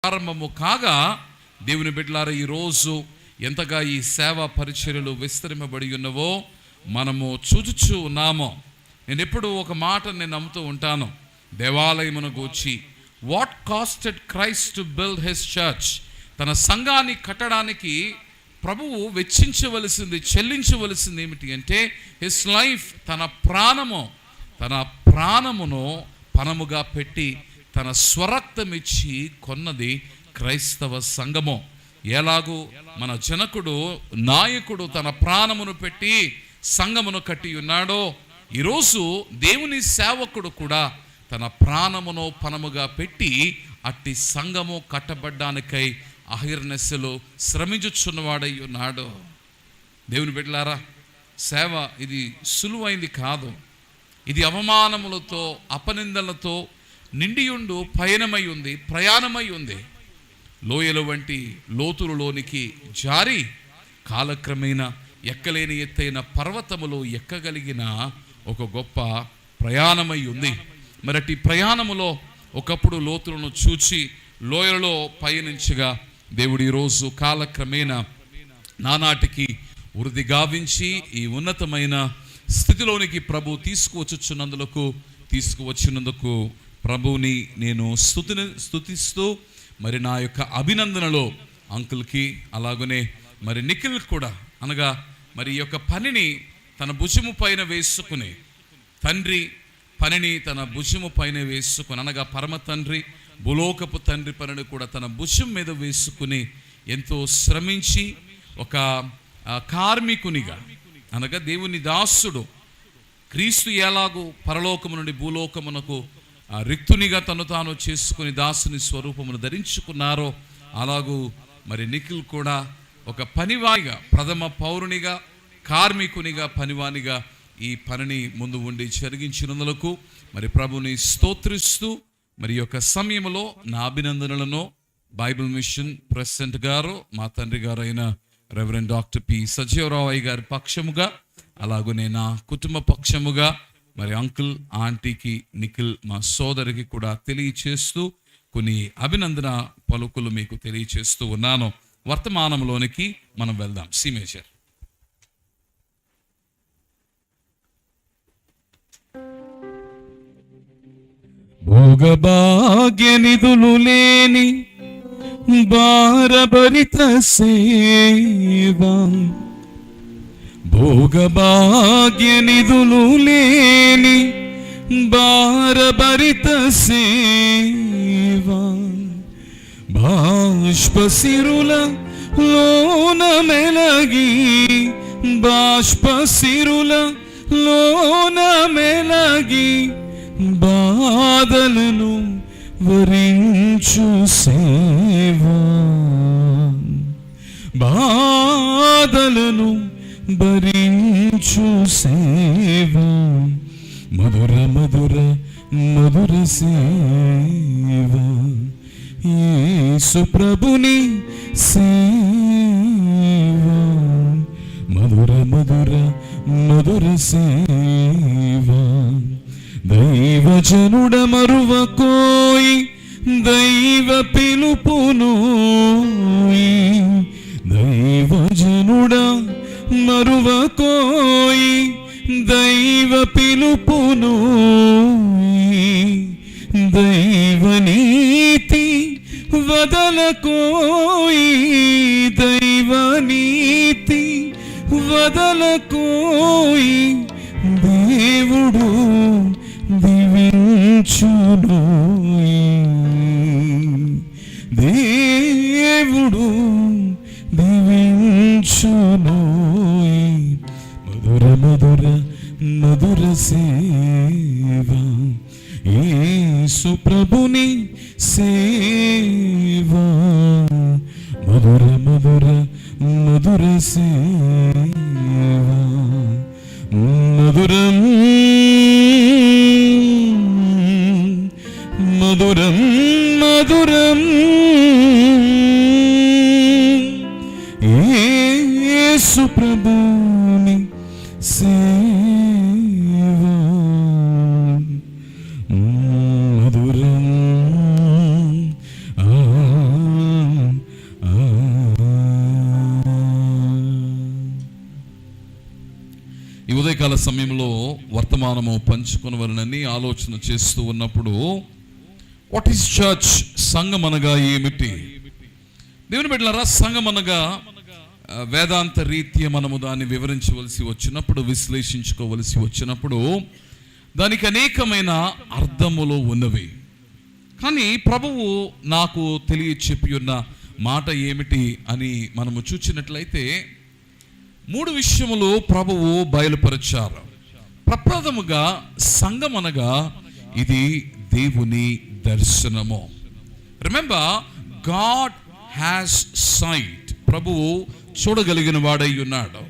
ప్రారంభము కాగా దేవుని బిడ్డలారా ఈరోజు ఎంతగా ఈ సేవా పరిచర్యలు విస్తరింపబడి ఉన్నవో మనము చూచుచూ ఉన్నామో. నేను ఎప్పుడు ఒక మాట నేను నమ్ముతూ ఉంటాను, దేవాలయమును గూర్చి what costed Christ to build his church, తన సంఘాన్ని కట్టడానికి ప్రభువు వెచ్చించవలసింది, చెల్లించవలసింది ఏమిటి అంటే హిస్ లైఫ్, తన ప్రాణమును పణముగా పెట్టి తన స్వరక్తమిచ్చి కొన్నది క్రైస్తవ సంఘము. ఎలాగూ మన జనకుడు నాయకుడు తన ప్రాణమును పెట్టి సంఘమును కట్టి ఉన్నాడో, ఈరోజు దేవుని సేవకుడు కూడా తన ప్రాణమును పణముగా పెట్టి అట్టి సంఘము కట్టబడ్డానికై అహిర్నెస్సులు శ్రమించుచున్నవాడై ఉన్నాడు. దేవుని బిడ్డలారా, సేవ ఇది సులువైంది కాదు. ఇది అవమానములతో అపనిందలతో నిండియుండు ప్రయాణమై ఉంది. లోయల వంటి లోతులలోనికి జారి కాలక్రమేణా ఎక్కలేని ఎత్తైన పర్వతములు ఎక్కగలిగిన ఒక గొప్ప ప్రయాణమై ఉంది. మరటి ప్రయాణములో ఒకప్పుడు లోతులను చూచి లోయలలో పయనించగా దేవుడు ఈరోజు కాలక్రమేణా నానాటికి వృద్ధి గావించి ఈ ఉన్నతమైన స్థితిలోనికి ప్రభు తీసుకువచ్చినందుకు ప్రభుని నేను స్తుతిస్తూ మరి నా యొక్క అభినందనలో అంకుల్కి అలాగనే మరి నిఖిల్ కూడా, అనగా మరి ఈ యొక్క పనిని తన భుజము పైన వేసుకుని, తండ్రి పనిని తన భుజము పైన వేసుకుని, అనగా పరమ తండ్రి భూలోకపు తండ్రి పనిని కూడా తన భుజం మీద వేసుకుని ఎంతో శ్రమించి ఒక కార్మికునిగా, అనగా దేవుని దాసుడు క్రీస్తు ఎలాగూ పరలోకము నుండి భూలోకమునకు రిక్తునిగా తను తాను చేసుకుని దాసుని స్వరూపమును ధరించుకున్నారో, అలాగూ మరి నిఖిల్ కూడా ఒక పనివానిగా, ప్రథమ పౌరునిగా, కార్మికునిగా, పనివానిగా ఈ పనిని ముందు ఉండి జరిగించినందులకు మరి ప్రభుని స్తోత్రిస్తూ మరి యొక్క సమయంలో నా అభినందనలను బైబిల్ మిషన్ ప్రెసిడెంట్ గారు, మా తండ్రి గారు అయిన రెవరెండ్ డాక్టర్ పి సజీవరావు గారి పక్షముగా, అలాగనే నా కుటుంబ పక్షముగా మరి అంకుల్, ఆంటీకి, నిఖిల్ మా సోదరికి కూడా తెలియచేస్తూ కొన్ని అభినందన పలుకులు మీకు తెలియచేస్తూ ఉన్నాను. వర్తమానంలోనికి మనం వెళ్దాం. C major. భోగభాగ్య నిధులు లేని భారభరిత సేవా, భోగభాగ్య నిధులు లేని భారభరిత సేవా, బాష్పసిరుల లోన మెలగి, బాష్పసిరుల లోన మెలగి, బాధలను వరించు సేవా, బాధలను భరించు సేవా, మధుర మధుర మధుర సేవా, యేసు ప్రభుని సేవా, మధుర మధుర మధుర సేవా. దైవజనుడ మరువకోయి దైవ పిలుపును, దైవజనుడ మరువకోయి దైవ పిలుపును, దైవనీతి వదలకోయి, దైవనీతి వదలకోయి, దేవుడు దీవించును, దేవుడు దీవించును. మధుర మధుర మధుర సేవా, యేసు ప్రభుని సేవా, మధుర మధుర మధుర సేవా, మధురం మధురం మధురం యేసు ప్రభుని సేవా. సమయంలో వర్తమానము పంచుకొనవలనని ఆలోచన చేస్తూ ఉన్నప్పుడు, వాట్ ఈస్ చర్చ్? సంఘం అనగా ఏమిటి? దేవుని బిడ్డలారా, సంఘం అనగా వేదాంత రీత్యా మనము దాన్ని వివరించవలసి వచ్చినప్పుడు, విశ్లేషించుకోవలసి వచ్చినప్పుడు దానికి అనేకమైన అర్థములు ఉన్నవి. కానీ ప్రభువు నాకు తెలియచెప్పి ఉన్న మాట ఏమిటి అని మనము చూచినట్లయితే 3 విషయములు ప్రభువు బయలుపరిచారు. ప్రప్రథముగా సంఘం అనగా ఇది దేవుని దర్శనము. Remember, God has sight. ప్రభువు చూడగలిగిన వాడై ఉన్నాడు.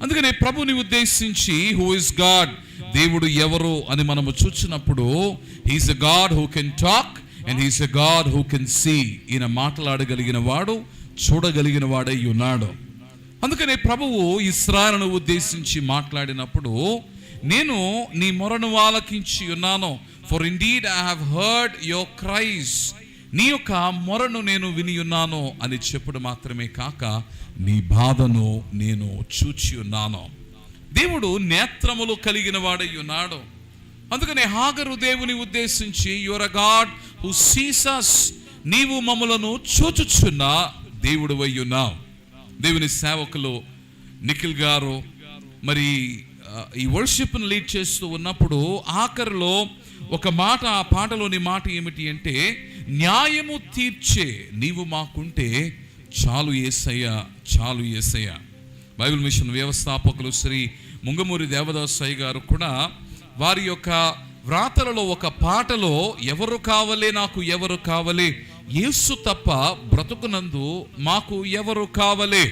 అందుకనే ప్రభుని ఉద్దేశించి హూ ఇస్ గాడ్, దేవుడు ఎవరు అని మనము చూచినప్పుడు, he's a God who can talk and he's a God who can see. ఈయన మాట్లాడగలిగిన వాడు, చూడగలిగిన వాడై ఉన్నాడు. అందుకనే ప్రభువు ఇశ్రాయేలును ఉద్దేశించి మాట్లాడినప్పుడు, నేను నీ మొరను ఆలకించి ఉన్నాను. For indeed I have heard your cries. నీ యొక్క మొరను నేను విని ఉన్నాను అని చెప్పుడు మాత్రమే కాక, నీ బాధను నేను చూచి ఉన్నాను. దేవుడు నేత్రములు కలిగిన వాడై ఉన్నాడు. అందుకనే హాగరు దేవుని ఉద్దేశించి, your a God who sees us. నీవు మమ్ములను చూచుచున్న దేవుడు వై ఉన్నావు. దేవుని సేవకులు నిఖిల్ గారు మరి ఈ వర్షిప్ను లీడ్ చేస్తూ ఉన్నప్పుడు ఆఖరిలో ఒక మాట, ఆ పాటలోని మాట ఏమిటి అంటే, న్యాయము తీర్చే నీవు మాకుంటే చాలు యేసయ్య, చాలు యేసయ్య. బైబిల్ మిషన్ వ్యవస్థాపకులు శ్రీ ముంగమూరి దేవదాసయ్య గారు కూడా వారి యొక్క వ్రాతలలో ఒక పాటలో, ఎవరు కావలే నాకు ఎవరు కావలే, యేసు తప్ప బ్రతుకునందు మాకు ఎవరు కావలే.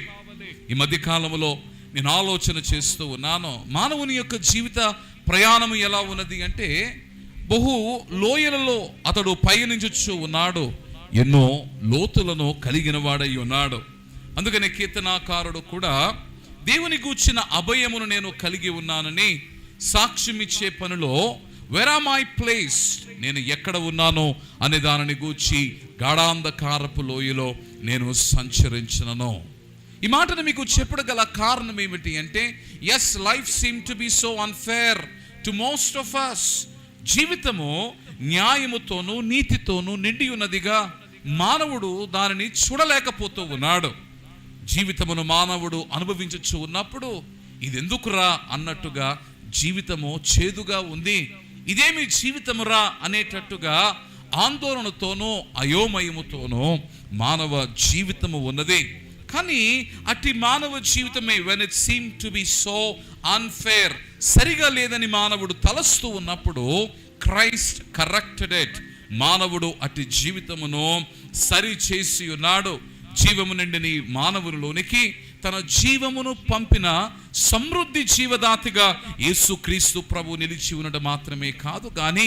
ఈ మధ్య కాలంలో నేను ఆలోచన చేస్తూ ఉన్నాను, మానవుని యొక్క జీవిత ప్రయాణం ఎలా ఉన్నది అంటే, బహు లోయలలో అతడు పయనించు ఉన్నాడు, ఎన్నో లోతులను కలిగిన వాడై ఉన్నాడు. అందుకనే కీర్తనాకారుడు కూడా దేవుని గూర్చిన అభయమును నేను కలిగి ఉన్నానని సాక్ష్యం ఇచ్చే పనిలో, వేర్ ఆర్ మై ప్లేస్, నేను ఎక్కడ ఉన్నానో అనే దానిని గూర్చి గాఢాంధకారపు లోయలో నేను సంచరించినను. ఈ మాటను మీకు చెప్పగల కారణం ఏమిటి అంటే, yes, life seem to be so unfair to most of us. జీవితము న్యాయముతోనూ నీతితోనూ నిండి ఉన్నదిగా మానవుడు దానిని చూడలేకపోతూ ఉన్నాడు. జీవితమును మానవుడు అనుభవించచ్చు ఉన్నప్పుడు, ఇదెందుకురా అన్నట్టుగా జీవితము చేదుగా ఉంది, ఇదేమి జీవితమురా అనేటట్టుగా ఆందోళనతోనూ అయోమయముతోనూ మానవ జీవితము ఉన్నది. కానీ అట్టి మానవ జీవితమే, when it seemed to be so unfair, సరిగా లేదని మానవుడు తలస్తూ ఉన్నప్పుడు, క్రైస్ట్ కరెక్టెడ్ ఇట్. మానవుడు అట్టి జీవితమును సరి చేసి ఉన్నాడు. జీవము నిండిని మానవునిలోనికి తన జీవమును పంపిన సమృద్ధి జీవదాతిగా యేసుక్రీస్తు ప్రభు నిలిచి ఉండడం మాత్రమే కాదు, కానీ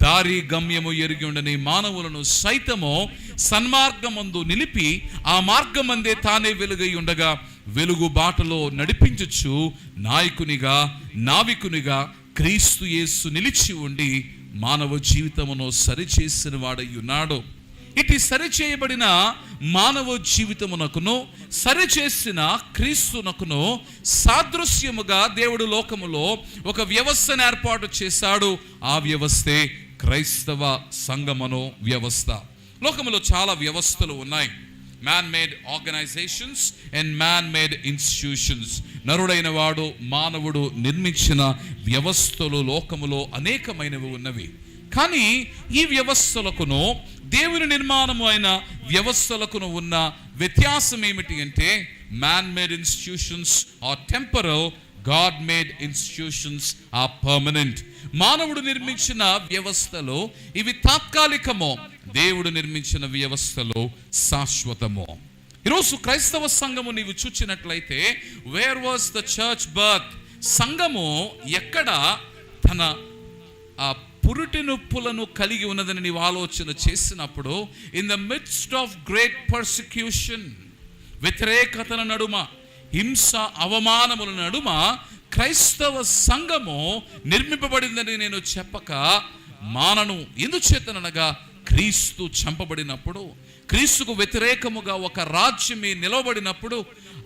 దారి గమ్యము ఎరిగి ఉండని మానవులను సైతము సన్మార్గమందు నిలిపి, ఆ మార్గమందే తానే వెలుగై ఉండగా వెలుగు బాటలో నడిపించుచు నాయకునిగా నావికునిగా క్రీస్తు యేసు నిలిచి ఉండి మానవ జీవితమును సరిచేసిన వాడై ఉన్నాడు. ఇటు సరిచేయబడిన మానవ జీవితమునకును సరిచేసిన క్రీస్తునకును సాదృశ్యముగా దేవుడు లోకములో ఒక వ్యవస్థను ఏర్పాటు చేశాడు. ఆ వ్యవస్థే క్రైస్తవ సంఘమను వ్యవస్థ. లోకములో చాలా వ్యవస్థలు ఉన్నాయి. Man made organisations and man made institutions. నరుడైన వాడు మానవుడు నిర్మించిన వ్యవస్థలు లోకములో అనేకమైనవి ఉన్నవి. కానీ ఈ వ్యవస్థలకును దేవుని నిర్మాణము అయిన వ్యవస్థలకును ఉన్న వ్యత్యాసం ఏమిటి అంటే, man made institutions are temporal, God made institutions are permanent. మానవుడు నిర్మించిన వ్యవస్థలు ఇవి తాత్కాలికమో, దేవుడు నిర్మించిన వ్యవస్థలు శాశ్వతమో. ఈరోజు క్రైస్తవ సంఘము నీవు చూచినట్లయితే, where was the church birth? సంఘము ఎక్కడ తన పురుటి నొప్పులను కలిగి ఉన్నదని నీవు ఆలోచన చేసినప్పుడు, in the midst of great persecution, వ్యతిరేకతల నడుమ, హింస అవమానముల నడుమ క్రైస్తవ సంఘము నిర్మింపబడిందని నేను చెప్పక మానను. ఎందుచేతనగా క్రీస్తు చంపబడినప్పుడు, క్రీస్తుకు వ్యతిరేకముగా ఒక రాజ్యమే నిలవబడినప్పుడు,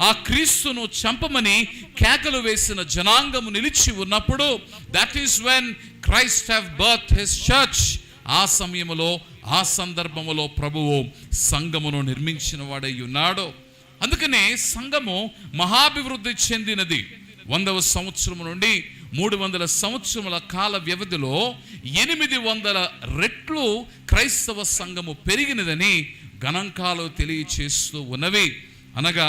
ఆ క్రీస్తును చంపమని కేకలు వేసిన జనాంగము నిలిచి ఉన్నప్పుడు, that is when Christ have birth his church. ఆ సమయములో, ఆ సందర్భములో ప్రభువు సంఘమును నిర్మించిన వాడై ఉన్నాడు. అందుకనే సంఘము మహాభివృద్ధి చెందినది. 100వ సంవత్సరం నుండి 300 సంవత్సరముల కాల వ్యవధిలో 800 రెట్లు క్రైస్తవ సంఘము పెరిగినదని గణాంకాలు తెలియచేస్తూ ఉన్నవి. అనగా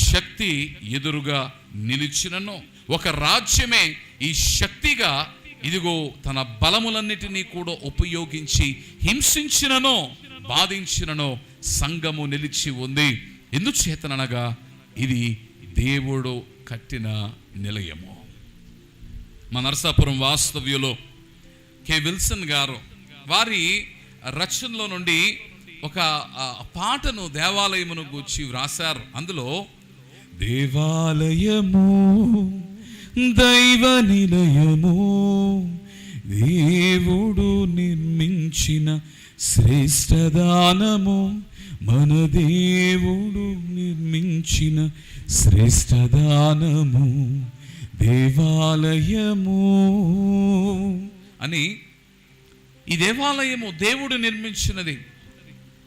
శక్తి ఎదురుగా నిలిచినను, ఒక రాజ్యమే ఈ శక్తిగా ఇదిగో తన బలములన్నిటినీ కూడా ఉపయోగించి హింసించిననో బాధించిననో సంఘము నిలిచి ఉంది. ఎందుచేతనగా ఇది దేవుడు కట్టిన నిలయము. మా నరసాపురం వాస్తవ్యులో కె విల్సన్ గారు వారి రచనలో నుండి ఒక పాటను దేవాలయమును గూర్చి వ్రాసారు. అందులో దేవాలయము దైవ నిలయము, దేవుడు నిర్మించిన శ్రేష్టదానము, మన దేవుడు నిర్మించిన శ్రేష్టదానము దేవాలయము అని. ఈ దేవాలయము దేవుడు నిర్మించినది.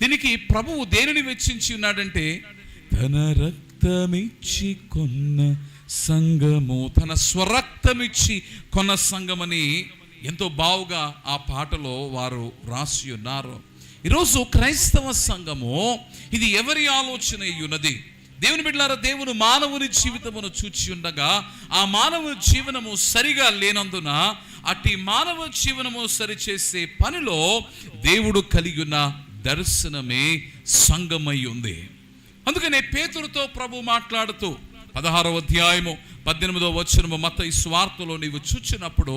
దీనికి ప్రభువు దేనిని వెచ్చించి ఉన్నాడంటే, తన రక్తమిచ్చి కొన్న సంఘము, తన స్వరక్తమిచ్చి కొన్న సంఘమని ఎంతో బావుగా ఆ పాటలో వారు రాసి ఉన్నారు. ఈరోజు క్రైస్తవ సంఘము ఇది ఎవరి ఆలోచన ఉన్నది? దేవుని బిడ్డలారా, దేవుడు మానవుని జీవితమును చూచి ఉండగా ఆ మానవ జీవనము సరిగా లేనందున అట్టి మానవ జీవనము సరిచేసే పనిలో దేవుడు కలిగి ఉన్న దర్శనమే సంఘమై ఉంది. అందుకనే పేతురుతో ప్రభు మాట్లాడుతూ 16వ అధ్యాయము 18వ వచనము మత్తయి సువార్తలో నీవు చూచినప్పుడు,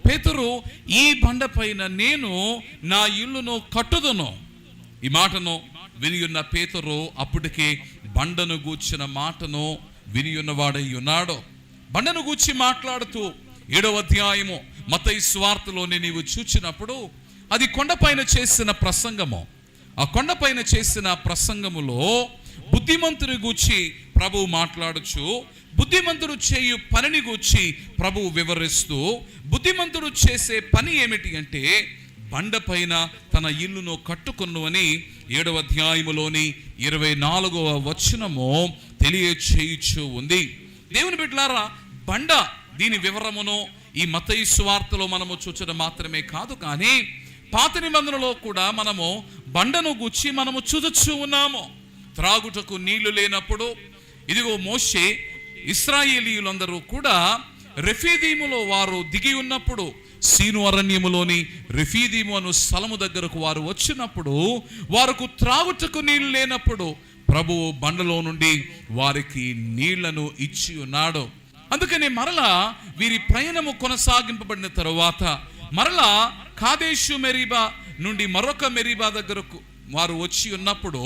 పేతురు, ఈ బండపైన నేను నా ఇల్లును కట్టుదును. ఈ మాటను వినియున్న పేతురు అప్పటికే బండను గూర్చిన మాటను వినియున్నవాడై ఉన్నాడు. బండను గూర్చి మాట్లాడుతూ 7వ అధ్యాయము మత్తయి సువార్తలోని నీవు చూచినప్పుడు, అది కొండపైన చేసిన ప్రసంగము. ఆ కొండపైన చేసిన ప్రసంగములో బుద్ధిమంతుని గూర్చి ప్రభువు మాట్లాడుచు, బుద్ధిమంతుడు చేయు పనిని గూర్చి ప్రభువు వివరిస్తూ, బుద్ధిమంతుడు చేసే పని ఏమిటి అంటే బండపైన తన ఇల్లును కట్టుకొను అని 7వ అధ్యాయములోని 24వ వచనము తెలియచేయుచు ఉంది. దేవుని బిడ్డలారా, బండ దీని వివరమును ఈ మత్తయి సువార్తలో మనము చూచడం మాత్రమే కాదు, కానీ పాత నిబంధనలో కూడా మనము బండను గూర్చి మనము చూచు ఉన్నాము. త్రాగుటకు నీళ్లు లేనప్పుడు ఇదిగో మోషే, ఇశ్రాయేలీయులందరూ కూడా రెఫీదీములో వారు దిగి ఉన్నప్పుడు, సీను అరణ్యములోని రెఫీదీము అను స్థలము దగ్గరకు వారు వచ్చినప్పుడు, వారికి త్రాగుటకు నీళ్లు లేనప్పుడు ప్రభువు బండలో నుండి వారికి నీళ్లను ఇచ్చి ఉన్నాడు. అందుకని మరలా వీరి ప్రయాణము కొనసాగింపబడిన తరువాత మరలా కాదేశు మెరీబా నుండి మరొక మెరీబా దగ్గరకు వారు వచ్చి ఉన్నప్పుడు,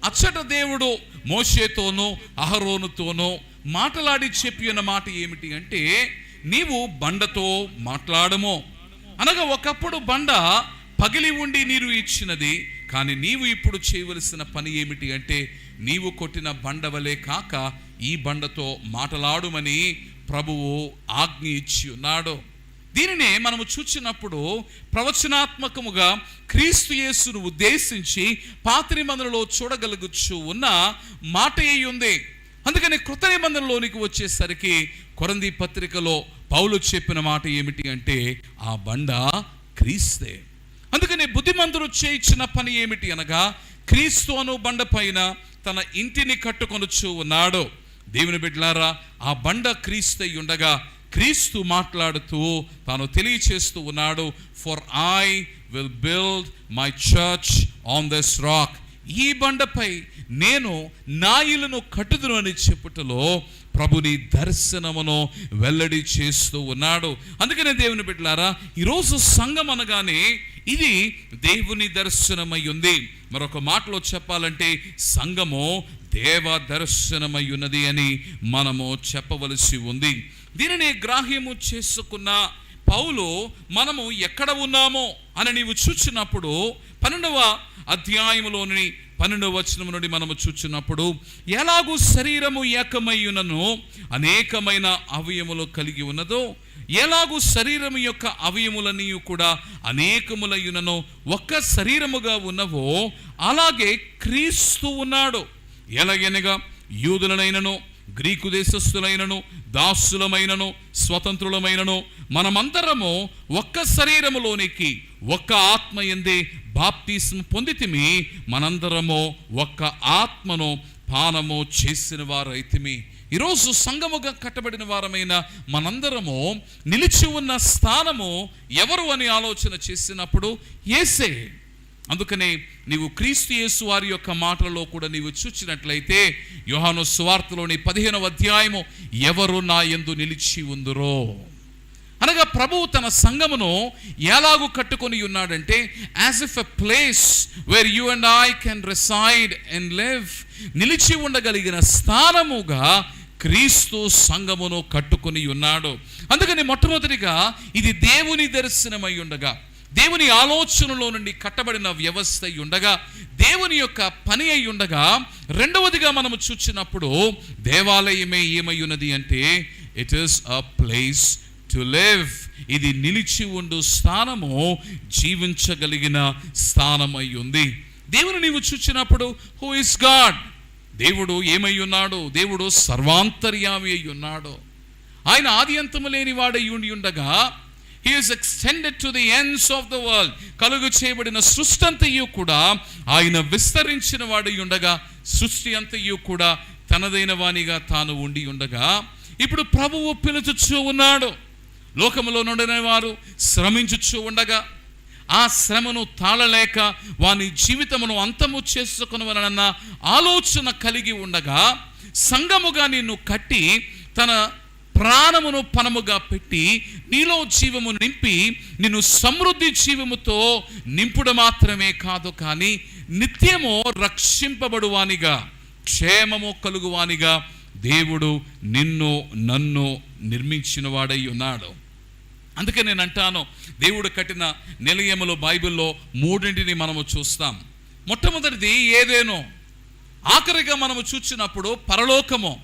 అచ్చట దేవుడు మోషేతోనూ అహరోనుతోనూ మాట్లాడి చెప్పి ఉన్న మాట ఏమిటి అంటే, నీవు బండతో మాట్లాడము. అనగా ఒకప్పుడు బండ పగిలి ఉండి నీరు ఇచ్చినది, కానీ నీవు ఇప్పుడు చేయవలసిన పని ఏమిటి అంటే, నీవు కొట్టిన బండ వలె కాక ఈ బండతో మాట్లాడుమని ప్రభువు ఆజ్ఞ ఇచ్చి ఉన్నాడు. దీనినే మనము చూచినప్పుడు ప్రవచనాత్మకముగా క్రీస్తు యేసును ఉద్దేశించి పాత నిబంధనలో చూడగలుగుచు ఉన్న మాట అయి ఉంది. అందుకని కృత నిబంధనలోనికి వచ్చేసరికి కొరింథీ పత్రికలో పౌలు చెప్పిన మాట ఏమిటి అంటే, ఆ బండ క్రీస్తే. అందుకని బుద్ధిమంతుడు చేయించిన పని ఏమిటి అనగా, క్రీస్తు అను బండ పైన తన ఇంటిని కట్టుకొనుచు ఉన్నాడు. దేవుని బిడ్డలారా, ఆ బండ క్రీస్తు ఉండగా క్రీస్తు మాట్లాడుతూ తాను తెలియచేస్తూ ఉన్నాడు, for I will build my church on this rock. ఈ బండపై నేను నా ఇల్లును కట్టుదును అని చెప్పుటలో ప్రభుని దర్శనమును వెల్లడి చేస్తూ ఉన్నాడు. అందుకనే దేవుని బిడ్డలారా, ఈరోజు సంఘం అనగానే ఇది దేవుని దర్శనమై ఉంది. మరొక మాటలో చెప్పాలంటే సంఘము దేవ దర్శనమై ఉన్నది అని మనము చెప్పవలసి ఉంది. దీనిని గ్రాహ్యము చేసుకున్న పౌలు, మనము ఎక్కడ ఉన్నామో అని నీవు చూచినప్పుడు 12వ అధ్యాయములోని 12వ వచనం నుండి మనము చూచున్నప్పుడు, ఎలాగూ శరీరము ఏకమయ్యునను అనేకమైన అవయములు కలిగి ఉన్నదో, ఎలాగూ శరీరము యొక్క అవయములన్నీ కూడా అనేకములయ్యునను ఒక్క శరీరముగా ఉన్నవో, అలాగే క్రీస్తు ఉన్నాడు. ఎలాగనగా యూదులనైనను గ్రీకు దేశస్థులైనను దాసులమైనను స్వతంత్రులమైనను మనమందరము ఒక్క శరీరములోనికి ఒక్క ఆత్మ యందే బాప్తిస్మము పొందితిమి, మనందరము ఒక్క ఆత్మను పానము చేసిన వారైతిమి. ఈరోజు సంఘముగా కట్టబడిన వారమైన మనందరము నిలిచి ఉన్న స్థానము ఎవరు అని ఆలోచన చేసినప్పుడు యేసే. అందుకనే నీవు క్రీస్తు యేసు వారి యొక్క మాటలలో కూడా నీవు చూచినట్లయితే, యోహాను సువార్తలోని 15వ అధ్యాయము, ఎవరు నా యందు నిలిచి ఉందురో అనగా ప్రభువు తన సంఘమును ఎలాగూ కట్టుకొని ఉన్నాడంటే, as if a place where you and I can reside and live, నిలిచి ఉండగలిగిన స్థానముగా క్రీస్తు సంఘమును కట్టుకొని ఉన్నాడు. అందుకని మొట్టమొదటిగా ఇది దేవుని దర్శనమై ఉండగా, దేవుని ఆలోచనలో నుండి కట్టబడిన వ్యవస్థ అయి ఉండగా, దేవుని యొక్క పని అయి ఉండగా, రెండవదిగా మనము చూచినప్పుడు దేవాలయమే ఏమై ఉన్నది అంటే, it is a place to live. ఇది నిలిచి ఉండు స్థానము, జీవించగలిగిన స్థానమై ఉంది. దేవుని నీవు చూచినప్పుడు, హూ ఇస్ గాడ్? దేవుడు ఏమై ఉన్నాడు? దేవుడు సర్వాంతర్యామి అయి ఉన్నాడు. ఆయన ఆది అంతము లేని వాడై ఉండి ఉండగా, He is extended to the ends of the world. కలుగు చేయబడిన సృష్టి అంతయు కూడా ఆయన విస్తరించిన వాడై ఉండగా, సృష్టి అంతయు కూడా తనదైన వానిగా తాను ఉండి ఉండగా, ఇప్పుడు ప్రభువు పిలుచుచూ ఉన్నాడు. లోకములో నుండిన వారు శ్రమించుచూ ఉండగా, ఆ శ్రమను తాళలేక వాని జీవితమును అంతము చేసుకొనవలనన్న ఆలోచన కలిగి ఉండగా, సంఘముగా నిన్ను కట్టి తన ప్రాణమును పణముగా పెట్టి నీలో జీవము నింపి నిన్ను సమృద్ధి జీవముతో నింపుడు మాత్రమే కాదు, కానీ నిత్యము రక్షింపబడువానిగా, క్షేమము కలుగువానిగా దేవుడు నిన్ను నన్ను నిర్మించిన వాడై ఉన్నాడు. అందుకే నేను అంటాను, దేవుడు కట్టిన నిలయములు బైబిల్లో మూడింటిని మనము చూస్తాం. మొట్టమొదటిది ఏదేనో, ఆఖరిగా మనము చూచినప్పుడు పరలోకము.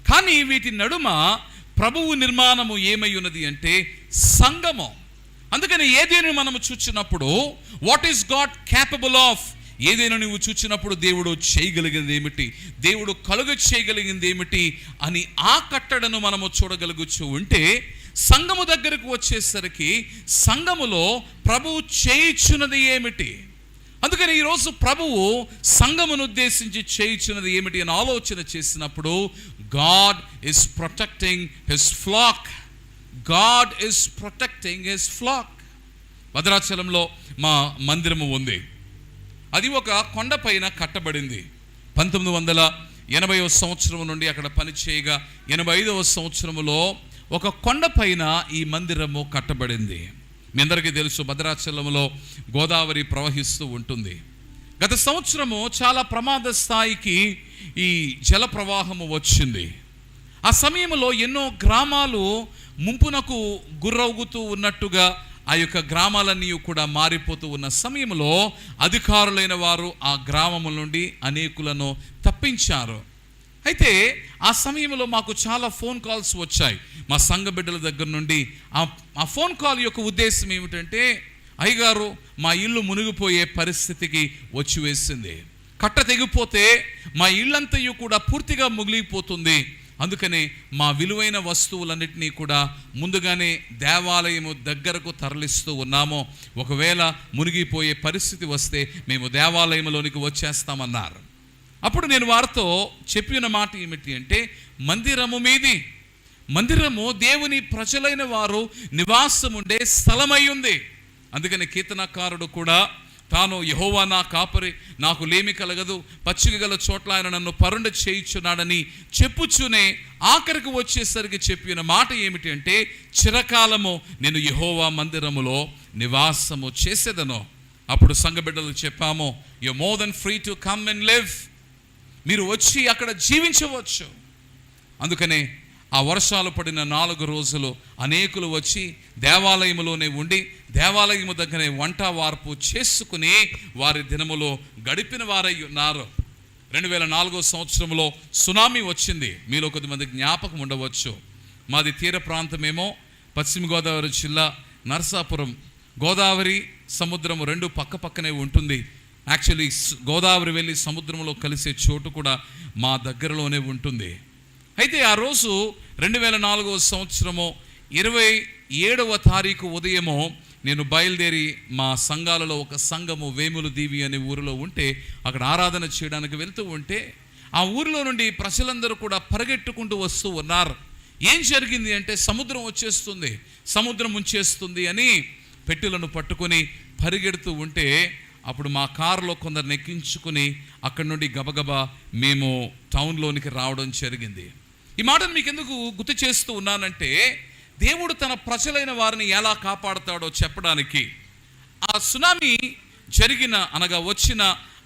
కానీ వీటి నడుమ ప్రభువు నిర్మాణము ఏమై ఉన్నది అంటే సంఘము. అందుకని ఏదేను మనము చూచినప్పుడు, what is God capable of? ఏదైనా నువ్వు చూచినప్పుడు దేవుడు చేయగలిగింది ఏమిటి, దేవుడు కలుగ చేయగలిగింది ఏమిటి అని ఆ కట్టడను మనము చూడగలుగుచూ ఉంటే, సంఘము దగ్గరకు వచ్చేసరికి సంఘములో ప్రభువు చేయుచున్నది ఏమిటి? అందుకని ఈరోజు ప్రభువు సంఘమును ఉద్దేశించి చేయుచున్నది ఏమిటి అని ఆలోచన చేసినప్పుడు, God is protecting his flax. God is protecting his flax. భద్రాచలంలో మా మందిరము ఉంది. అది ఒక కొండ పైన కట్టబడింది. 1980వ సంవత్సరం నుండి అక్కడ పనిచేయగా 85వ సంవత్సరములో ఒక కొండ పైన ఈ మందిరము కట్టబడింది. మీ అందరికీ తెలుసు, భద్రాచలంలో గోదావరి ప్రవహిస్తూ ఉంటుంది. గత సంవత్సరము చాలా ప్రమాద స్థాయికి ఈ జల ప్రవాహము వచ్చింది. ఆ సమయంలో ఎన్నో గ్రామాలు ముంపునకు గురవుతూ ఉన్నట్టుగా ఆ యొక్క గ్రామాలన్నీ కూడా మారిపోతూ ఉన్న సమయంలో అధికారులైన వారు ఆ గ్రామముల నుండి అనేకులను తప్పించారు. అయితే ఆ సమయంలో మాకు చాలా ఫోన్ కాల్స్ వచ్చాయి మా సంఘ బిడ్డల దగ్గర నుండి. ఆ ఫోన్ కాల్ యొక్క ఉద్దేశం ఏమిటంటే, అయ్యగారు మా ఇల్లు మునిగిపోయే పరిస్థితికి వచ్చి వేసింది, కట్ట తెగిపోతే మా ఇల్లంతయు కూడా పూర్తిగా ముగిలిపోతుంది, అందుకనే మా విలువైన వస్తువులన్నిటినీ కూడా ముందుగానే దేవాలయము దగ్గరకు తరలిస్తూ ఉన్నాము, ఒకవేళ మునిగిపోయే పరిస్థితి వస్తే మేము దేవాలయంలోనికి వచ్చేస్తామన్నారు. అప్పుడు నేను వారితో చెప్పిన మాట ఏమిటి అంటే, మందిరము మీది, మందిరము దేవుని ప్రజలైన వారు నివాసం ఉండే స్థలమై ఉంది. అందుకని కీర్తనకారుడు కూడా తాను యెహోవా నా కాపరి, నాకు లేమి కలగదు, పచ్చిక గల చోట్ల ఆయన నన్ను పరుండ చేయించున్నాడని చెప్పుచునే ఆఖరికి వచ్చేసరికి చెప్పిన మాట ఏమిటి అంటే, చిరకాలము నేను యెహోవా మందిరములో నివాసము చేసేదను. అప్పుడు సంఘ బిడ్డలకు చెప్పాము, you are more than free to come and live. మీరు వచ్చి అక్కడ జీవించవచ్చు. అందుకనే ఆ వర్షాలు పడిన 4 రోజులు అనేకులు వచ్చి దేవాలయములోనే ఉండి దేవాలయము దగ్గరే వంట వార్పు చేసుకుని వారి దినములో గడిపిన వారై ఉన్నారు. 2004 సంవత్సరంలో సునామీ వచ్చింది. మీలో కొద్దిమంది జ్ఞాపకం ఉండవచ్చు. మాది తీర ప్రాంతమేమో పశ్చిమ గోదావరి జిల్లా నరసాపురం. గోదావరి సముద్రం 2 పక్కనే ఉంటుంది. యాక్చువల్లీ గోదావరి వెళ్ళి సముద్రంలో కలిసే చోటు కూడా మా దగ్గరలోనే ఉంటుంది. అయితే ఆ రోజు 2004 సంవత్సరము 27వ తారీఖు ఉదయము నేను బయలుదేరి మా సంఘాలలో ఒక సంఘము వేములు దీవి అనే ఊరిలో ఉంటే అక్కడ ఆరాధన చేయడానికి వెళ్తూ ఉంటే ఆ ఊరిలో నుండి ప్రజలందరూ కూడా పరిగెట్టుకుంటూ వస్తూ ఉన్నారు. ఏం జరిగింది అంటే సముద్రం వచ్చేస్తుంది, సముద్రం ముంచేస్తుంది అని పెట్టెలను పట్టుకొని పరిగెడుతూ ఉంటే అప్పుడు మా కారులో కొందరు ఎక్కించుకుని అక్కడి నుండి గబగబా మేము టౌన్లోనికి రావడం జరిగింది. ఈ మాటను మీకు ఎందుకు గుర్తు చేస్తూ ఉన్నానంటే దేవుడు తన ప్రజలైన వారిని ఎలా కాపాడుతాడో చెప్పడానికి. ఆ సునామీ వచ్చిన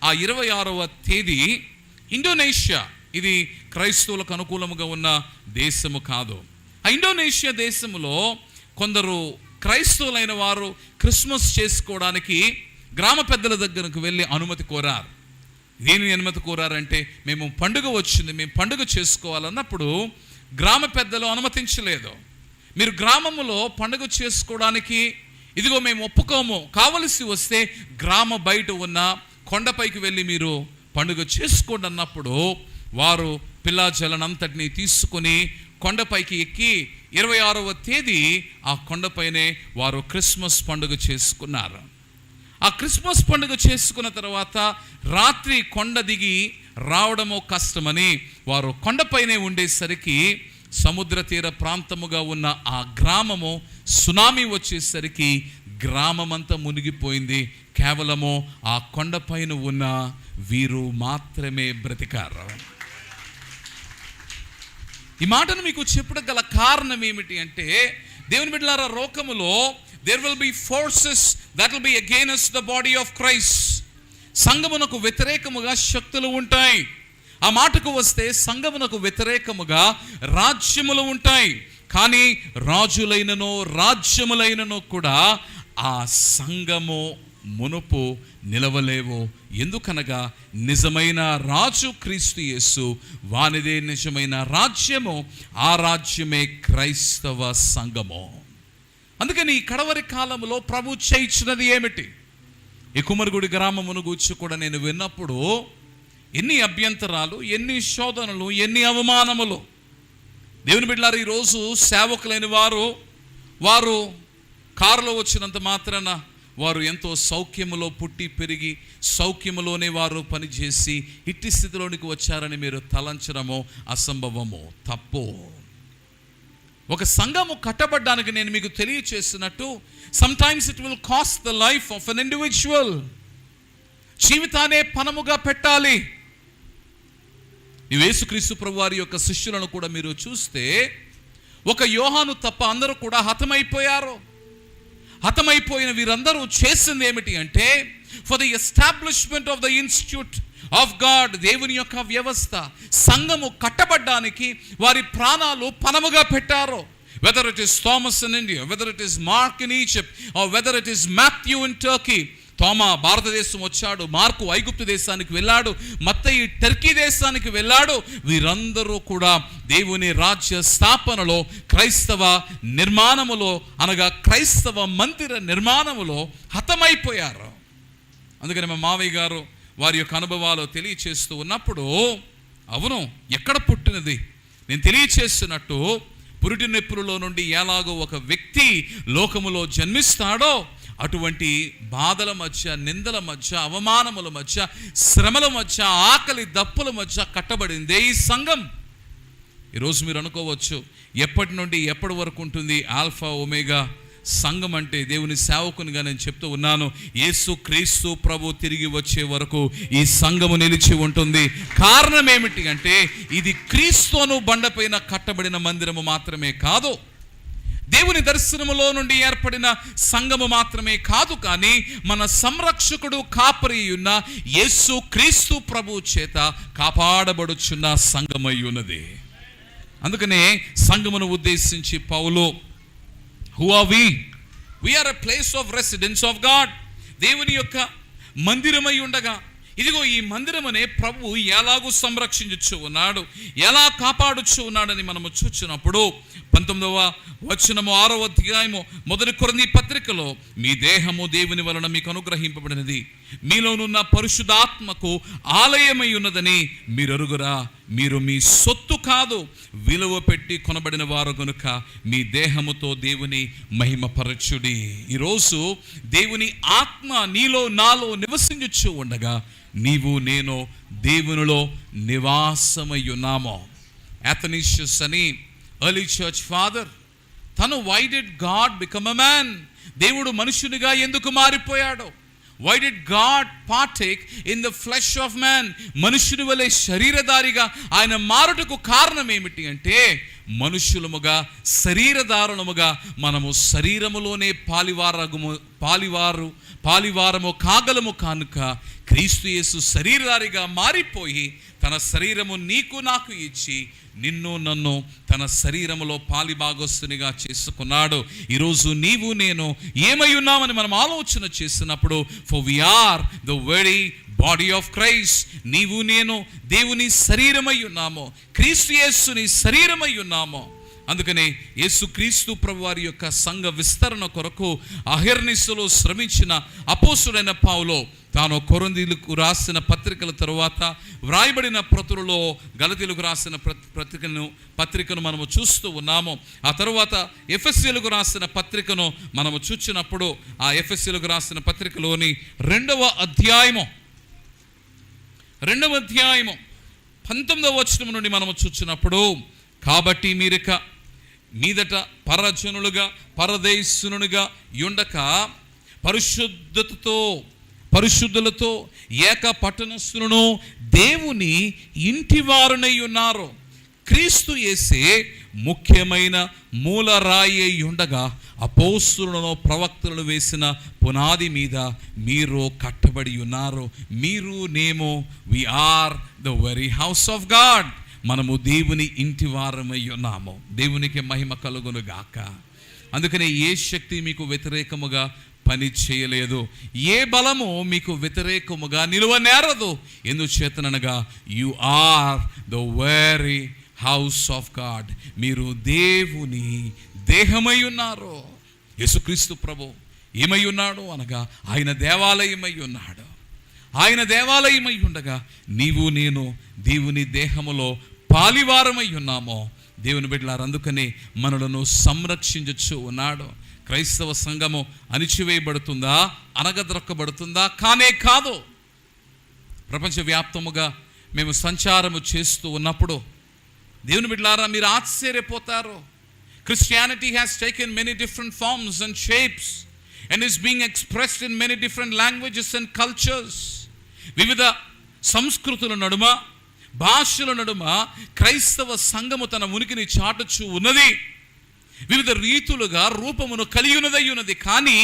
ఆ 26వ తేదీ ఇండోనేషియా, ఇది క్రైస్తవులకు అనుకూలముగా ఉన్న దేశము కాదు. ఆ ఇండోనేషియా దేశంలో కొందరు క్రైస్తవులైన వారు క్రిస్మస్ చేసుకోవడానికి గ్రామ పెద్దల దగ్గరకు వెళ్ళి అనుమతి కోరారు. దేని అనుమతి కోరారంటే మేము పండుగ వచ్చింది, మేము పండుగ చేసుకోవాలన్నప్పుడు గ్రామ పెద్దలు అనుమతించలేదు. మీరు గ్రామంలో పండుగ చేసుకోవడానికి ఇదిగో మేము ఒప్పుకోము, కావలసి వస్తే గ్రామ బయట ఉన్న కొండపైకి వెళ్ళి మీరు పండుగ చేసుకోండి అన్నప్పుడు వారు పిల్లాజలనంతటిని తీసుకుని కొండపైకి ఎక్కి 26వ తేదీ ఆ కొండపైనే వారు క్రిస్మస్ పండుగ చేసుకున్నారు. ఆ క్రిస్మస్ పండుగ చేసుకున్న తర్వాత రాత్రి కొండ దిగి రావడము కష్టమని వారు కొండపైనే ఉండేసరికి సముద్ర తీర ప్రాంతముగా ఉన్న ఆ గ్రామము సునామీ వచ్చేసరికి గ్రామమంతా మునిగిపోయింది. కేవలము ఆ కొండపైన ఉన్న వీరు మాత్రమే బ్రతికారు. ఈ మాటను మీకు చెప్పడం గల కారణం ఏమిటి అంటే దేవుని బిడ్డలారా, లోకములో there will be forces that will be against the body of Christ. సంఘమునకు వ్యతిరేకముగా శక్తులు ఉంటాయి. ఆ మాటకు వస్తే సంఘమునకు వ్యతిరేకముగా రాజ్యములు ఉంటాయి. కానీ రాజులైనను రాజ్యములైనను కూడా ఆ సంఘము మునుపు నిలవలేవు. ఎందుకనగా నిజమైన రాజు క్రీస్తు యేసు, వానిదే నిజమైన రాజ్యము, ఆ రాజ్యమే క్రైస్తవ సంఘము. అందుకని ఈ కడవరి కాలంలో ప్రభు చేయించినది ఏమిటి? ఈ కుమరుగుడి గ్రామమును గూర్చి కూడా నేను విన్నప్పుడు ఎన్ని అభ్యంతరాలు, ఎన్ని శోధనలు, ఎన్ని అవమానములు. దేవుని బిడ్డలారా, ఈరోజు సేవకులైన వారు కారులో వచ్చినంత మాత్రాన వారు ఎంతో సౌఖ్యములో పుట్టి పెరిగి సౌఖ్యములోనే వారు పనిచేసి ఇట్టి స్థితిలోనికి వచ్చారని మీరు తలంచడము అసంభవము, తప్పు. ఒక సంఘము కట్టబడ్డానికి నేను మీకు తెలియచేస్తున్నట్టు sometimes it will cost the life of an individual. జీవితాన్నే పణముగా పెట్టాలి. యేసుక్రీస్తు ప్రభు వారి యొక్క శిష్యులను కూడా మీరు చూస్తే ఒక యోహాను తప్ప అందరూ కూడా హతమైపోయారు. హతమైపోయిన వీరందరూ చేసింది ఏమిటి అంటే for the establishment of the institute of God, దేవుని యొక్క వ్యవస్థ, సంఘము కట్టబడ్డానికి వారి ప్రాణాలు పణముగా పెట్టారు. Whether it is Thomas in India, whether it is Mark in Egypt, or whether it is Matthew in Turkey. Thoma Bharatadesam వచ్చాడు, మార్కు ఐగుప్తు దేశానికి వెళ్ళాడు, మత్తయి టర్కీ దేశానికి వెళ్ళాడు. వీరందరూ కూడా దేవుని రాజ్య స్థాపనలో, క్రైస్తవ నిర్మాణములో, అనగా క్రైస్తవ మందిర నిర్మాణములో హతమైపోయారు. అందుకని మా మావయ్య గారు వారి యొక్క అనుభవాలు తెలియచేస్తూ ఉన్నప్పుడు, అవును, ఎక్కడ పుట్టినది నేను తెలియచేస్తున్నట్టు, పురిటి నొప్పులలో నుండి ఎలాగో ఒక వ్యక్తి లోకములో జన్మిస్తాడో అటువంటి బాధల మధ్య, నిందల మధ్య, అవమానముల మధ్య, శ్రమల మధ్య, ఆకలి దప్పుల మధ్య కట్టబడిందే ఈ సంఘం. ఈరోజు మీరు అనుకోవచ్చు, ఎప్పటి నుండి ఎప్పటి వరకు ఉంటుంది ఆల్ఫా ఒమేగా సంఘం అంటే? దేవుని సేవకునిగా నేను చెప్తూ ఉన్నాను, యేసు క్రీస్తు ప్రభు తిరిగి వచ్చే వరకు ఈ సంఘము నిలిచి ఉంటుంది. కారణం ఏమిటి అంటే ఇది క్రీస్తును బండపైన కట్టబడిన మందిరము మాత్రమే కాదు, దేవుని దర్శనములో నుండి ఏర్పడిన సంఘము మాత్రమే కాదు, కానీ మన సంరక్షకుడు కాపరి ఉన్న యేసు క్రీస్తు ప్రభు చేత కాపాడబడుచున్న సంఘమై ఉన్నది. అందుకనే సంఘమును ఉద్దేశించి Paul, who are we are a place of residence of God. దేవుని యొక్క మందిరమై ఉండగా, ఇదిగో ఈ మందిరమనే ప్రభు ఎలాగూ సంరక్షించు ఉన్నాడు, ఎలా కాపాడుచు ఉన్నాడని మనము చూచినప్పుడు 19వ వచనము 6వ అధ్యాయము 1 కొరింథీ పత్రికలో, మీ దేహము దేవుని వలన మీకు అనుగ్రహింపబడినది, మీలోనున్న పరిశుద్ధాత్మకు ఆలయమై ఉన్నదని మీరు ఎరుగురా, మీరు మీ సొత్తు కాదు, విలువ పెట్టి కొనబడిన వారు గనుక మీ దేహముతో దేవుని మహిమపరచుడి. ఈరోజు దేవుని ఆత్మ నీలో నాలో నివసించుచు ఉండగా నీవు నేను దేవునిలో నివాసమై ఉన్నాము. అథనీషియస్ అని ఎర్లీ చర్చ్ ఫాదర్, తను why did God become a man, దేవుడు మనుషునిగా ఎందుకు మారిపోయాడు? Why did God partake in the flesh of man? మనుషుని వలె శరీరధారిగా ఆయన మారుటకు కారణం ఏమిటి అంటే, మనుషులముగా శరీరధారణముగా మనము శరీరములోనే పాలివారము కాగలము కానుక క్రీస్తు యేసు శరీరధారిగా మారిపోయి తన శరీరము నీకు నాకు ఇచ్చి నిన్ను నన్ను తన శరీరములో పాలిభాగస్తునిగా చేసుకున్నాడు. ఈరోజు నీవు నేను ఏమై ఉన్నామని మనం ఆలోచన చేసినప్పుడు, for we are the very body of Christ. నీవు నేను దేవుని శరీరమై ఉన్నాము, క్రీస్తు యేసుని శరీరమై ఉన్నాము. అందుకనే యేసుక్రీస్తు ప్రభువారి యొక్క సంఘ విస్తరణ కొరకు అహర్నిశలో శ్రమించిన అపోస్తుడైన పౌలు తాను కొరింథీయులకు రాసిన పత్రికల తరువాత వ్రాయబడిన ప్రతులలో గలతీయులకు రాసిన పత్రికను మనము చూస్తూ ఉన్నాము. ఆ తరువాత ఎఫెసీయులకు రాసిన పత్రికను మనము చూచినప్పుడు, ఆ ఎఫెసీయులకు రాసిన పత్రికలోని 2వ అధ్యాయము 19వ వచనం నుండి మనము చూచినప్పుడు, కాబట్టి మీరిక మీదట పరజనులుగా పరదేశునులుగా ఉండక పరిశుద్ధులతో ఏక పట్టణస్థులను దేవుని ఇంటివారునై ఉన్నారు. క్రీస్తు యేసే ముఖ్యమైన మూలరాయి అయి ఉండగా అపోస్తులను ప్రవక్తలను వేసిన పునాది మీద మీరు కట్టబడి ఉన్నారు. మీరు నేమో we are the very house of God. మనము దేవుని ఇంటి వారమై ఉన్నాము. దేవునికి మహిమ కలుగును గాక. అందుకనే ఏ శక్తి మీకు వ్యతిరేకముగా పని చేయలేదు, ఏ బలము మీకు వ్యతిరేకముగా నిలువనేరదు. ఎందుచేతనగా you are the very house of God. మీరు దేవుని దేహమై ఉన్నారు. యేసుక్రీస్తు ప్రభు ఏమై ఉన్నాడు అనగా ఆయన దేవాలయమై ఉన్నాడు. ఆయన దేవాలయమై ఉండగా నీవు నేను దేవుని దేహములో పాలివారమై ఉన్నామో. దేవుని బిడ్డలారా, అందుకనే మనలను సంరక్షించచ్చు ఉన్నాడు. క్రైస్తవ సంఘము అణిచివేయబడుతుందా, అనగద్రొక్కబడుతుందా? కానే కాదు. ప్రపంచవ్యాప్తముగా మేము సంచారము చేస్తూ ఉన్నప్పుడు దేవుని బిడ్డలారా మీరు ఆశ్చర్యపోతారు. Christianity has taken many different forms and shapes and is being expressed in many different languages and cultures. వివిధ సంస్కృతుల నడుమ, భాషల నడుమ క్రైస్తవ సంఘము తన ఉనికిని చాటుచూ ఉన్నది. వివిధ రీతులుగా రూపమును కలిగి ఉన్నది. కానీ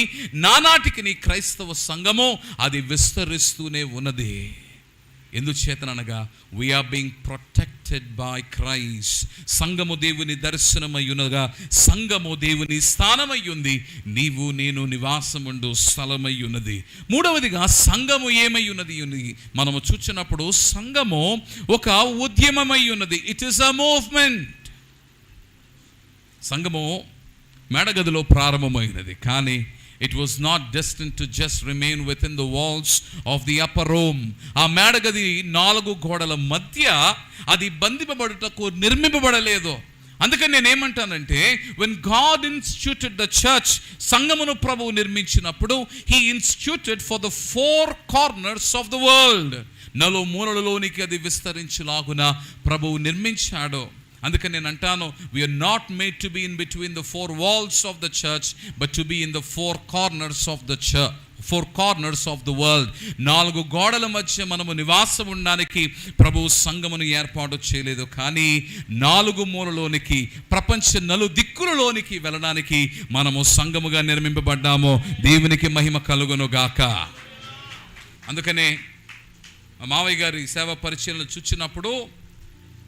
నానాటికి నీ క్రైస్తవ సంఘము అది విస్తరిస్తూనే ఉన్నది. ఎందుచేతనగా we are being protected by Christ. సంఘము దేవుని దర్శనమై ఉన్నగా, సంఘము దేవుని స్థానమై ఉంది. నీవు నేను నివాసముండు స్థలమై ఉన్నది. మూడవదిగా సంఘము ఏమై ఉన్నది మనము చూచినప్పుడు, సంఘము ఒక ఉద్యమమై ఉన్నది. It is a movement. సంఘము మేడగదిలో ప్రారంభమైనది, కానీ it was not destined to just remain within the walls of the upper room. ఆ మేడగది 4 గోడల మధ్య అది బంధింపబడుటకు నిర్మింపబడలేదు. అందుకని నేనేమంటానంటే, when God instituted the church, సంఘమును ప్రభువు నిర్మించినప్పుడు he instituted for the 4 corners of the world. 4 మూలలలోనికి అది విస్తరించులాగున ప్రభువు నిర్మించాడు. అందుకని నేను అంటాను, we are not made to be in between the 4 walls of the church, but to be in the 4 corners of the church, 4 corners of the world. 4 గోడల మధ్య మనము నివాసం ఉండడానికి ప్రభువు సంఘమును ఏర్పాటు చేయలేదు, కానీ 4 మూలలోనికి, ప్రపంచ నలుదిక్కులలోనికి వెళ్ళడానికి మనము సంఘముగా నిర్మింపబడ్డాము. దేవునికి మహిమ కలుగును గాక. అందుకనే మావయ్య గారి సేవ పరిచయలు చూచినప్పుడు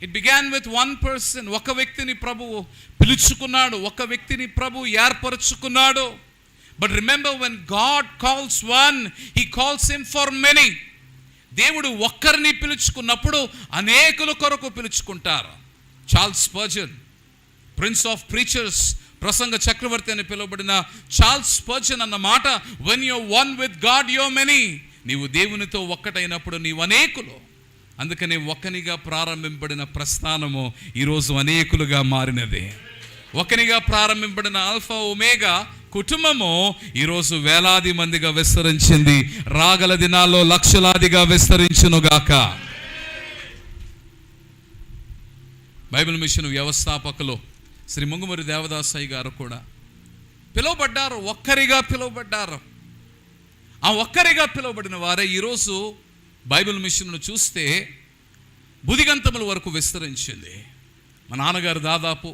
it began with one person. ఒక వ్యక్తిని ప్రభువు పిలుచుకున్నాడు, ఒక వ్యక్తిని ప్రభు ఏర్పరచుకున్నాడు. But remember, when God calls one, he calls him for many. దేవుడు ఒక్కరిని పిలుచుకున్నప్పుడు అనేకుల కొరకు పిలుచుకుంటారు. Charles Spurgeon, prince of preachers, ప్రసంగ చక్రవర్తి అని పిలువబడిన చార్ల్స్ స్పర్జన్ అన్న మాట, when you one with God you many. నీవు దేవునితో ఒక్కటైనప్పుడు నీవు అనేకులు. అందుకనే ఒక్కనిగా ప్రారంభింపబడిన ప్రస్థానము ఈరోజు అనేకులుగా మారినది. ఒకనిగా ప్రారంభింపబడిన ఆల్ఫా ఒమేగా కుటుంబము ఈరోజు వేలాది మందిగా విస్తరించింది. రాగల దినాల్లో లక్షలాదిగా విస్తరించునుగాక. బైబిల్ మిషన్ వ్యవస్థాపకులు శ్రీ ముంగుమూరి దేవదాసయ్య గారు కూడా పిలువబడ్డారు, ఒక్కరిగా పిలువబడ్డారు. ఆ ఒక్కరిగా పిలువబడిన వారే ఈరోజు బైబిల్ మిషన్ను చూస్తే బుదిగంతముల వరకు విస్తరించింది. మా నాన్నగారు దాదాపు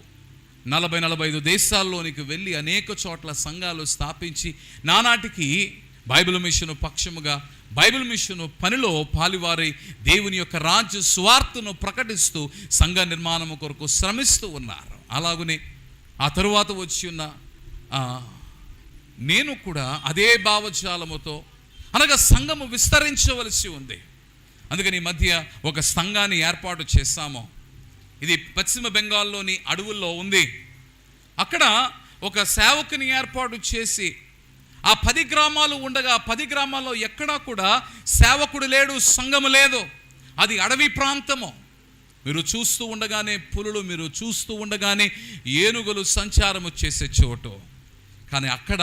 40-45 దేశాల్లోనికి వెళ్ళి అనేక చోట్ల సంఘాలు స్థాపించి నానాటికి బైబిల్ మిషన్ పక్షముగా బైబిల్ మిషన్ పనిలో పాలివారి దేవుని యొక్క రాజ్య సువార్తను ప్రకటిస్తూ సంఘ నిర్మాణం కొరకు శ్రమిస్తూ ఉన్నారు. అలాగనే ఆ తరువాత వచ్చి ఉన్న నేను కూడా అదే భావజాలముతో, అనగా సంఘము విస్తరించవలసి ఉంది. అందుకని ఈ మధ్య ఒక సంఘాన్ని ఏర్పాటు చేశాము. ఇది పశ్చిమ బెంగాల్లోని అడవుల్లో ఉంది. అక్కడ ఒక సేవకుని ఏర్పాటు చేసి ఆ 10 గ్రామాలు ఉండగా 10 గ్రామాల్లో ఎక్కడా కూడా సేవకుడు లేడు, సంఘము లేదు. అది అడవి ప్రాంతము. మీరు చూస్తూ ఉండగానే పులులు, మీరు చూస్తూ ఉండగానే ఏనుగులు సంచారము చేసే చోటు. కానీ అక్కడ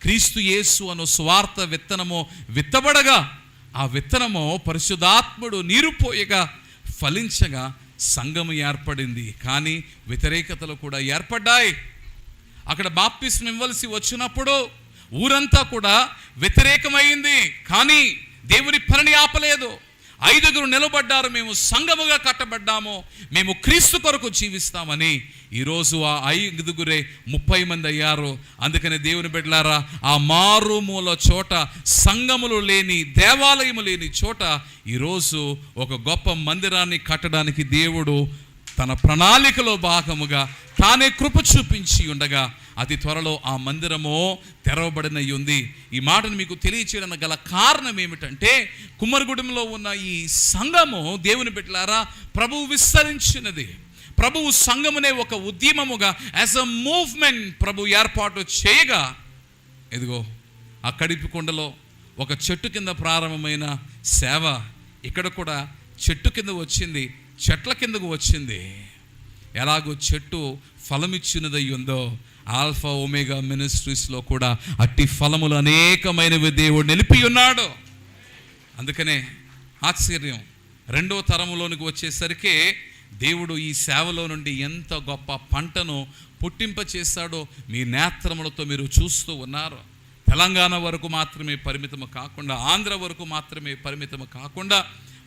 క్రీస్తు యేసు అను స్వార్థ విత్తనము విత్తబడగా ఆ విత్తనము పరిశుద్ధాత్ముడు నీరు పోయగా ఫలించగా సంఘము ఏర్పడింది. కానీ వ్యతిరేకతలు కూడా ఏర్పడ్డాయి. అక్కడ బాప్తిస్మం ఇవ్వవలసి వచ్చినప్పుడు ఊరంతా కూడా వ్యతిరేకమైంది. కానీ దేవుని పనిని ఆపలేదు. 5 నిలబడ్డారు, మేము సంఘముగా కట్టబడ్డాము, మేము క్రీస్తు కొరకు జీవిస్తామని. ఈరోజు ఆ 5 30 మంది అయ్యారు. అందుకని దేవుని బిడ్డలారా, ఆ మారుమూల చోట, సంఘములు లేని, దేవాలయము లేని చోట ఈరోజు ఒక గొప్ప మందిరాన్ని కట్టడానికి దేవుడు తన ప్రణాళికలో భాగముగా తానే కృప చూపించి ఉండగా అతి త్వరలో ఆ మందిరము తెరవబడినై ఉంది. ఈ మాటను మీకు తెలియచేయడానికి గల కారణం ఏమిటంటే, కుమ్మరిగూడెంలో ఉన్న ఈ సంఘము దేవుని బిడ్డలారా ప్రభువు విస్తరించినది. ప్రభువు సంఘమునే ఒక ఉద్యమముగా యాజ్ అ మూవ్మెంట్ ప్రభు ఏర్పాటు చేయగా, ఇదిగో ఆ కడిపికొండలో ఒక చెట్టు కింద ప్రారంభమైన సేవ ఇక్కడ కూడా చెట్టు కింద వచ్చింది, చెట్ల కిందకు వచ్చింది. ఎలాగో చెట్టు ఫలమిచ్చినదై ఉందో ఆల్ఫా ఒమేగా మినిస్ట్రీస్లో కూడా అట్టి ఫలములు అనేకమైనవి దేవుడు నిలిపి ఉన్నాడు. అందుకనే ఆశ్చర్యం, 2వ తరములోనికి వచ్చేసరికి దేవుడు ఈ సేవలో నుండి ఎంత గొప్ప పంటను పుట్టింప చేశాడో మీ నేత్రములతో మీరు చూస్తూ ఉన్నారు. తెలంగాణ వరకు మాత్రమే పరిమితము కాకుండా, ఆంధ్ర వరకు మాత్రమే పరిమితము కాకుండా,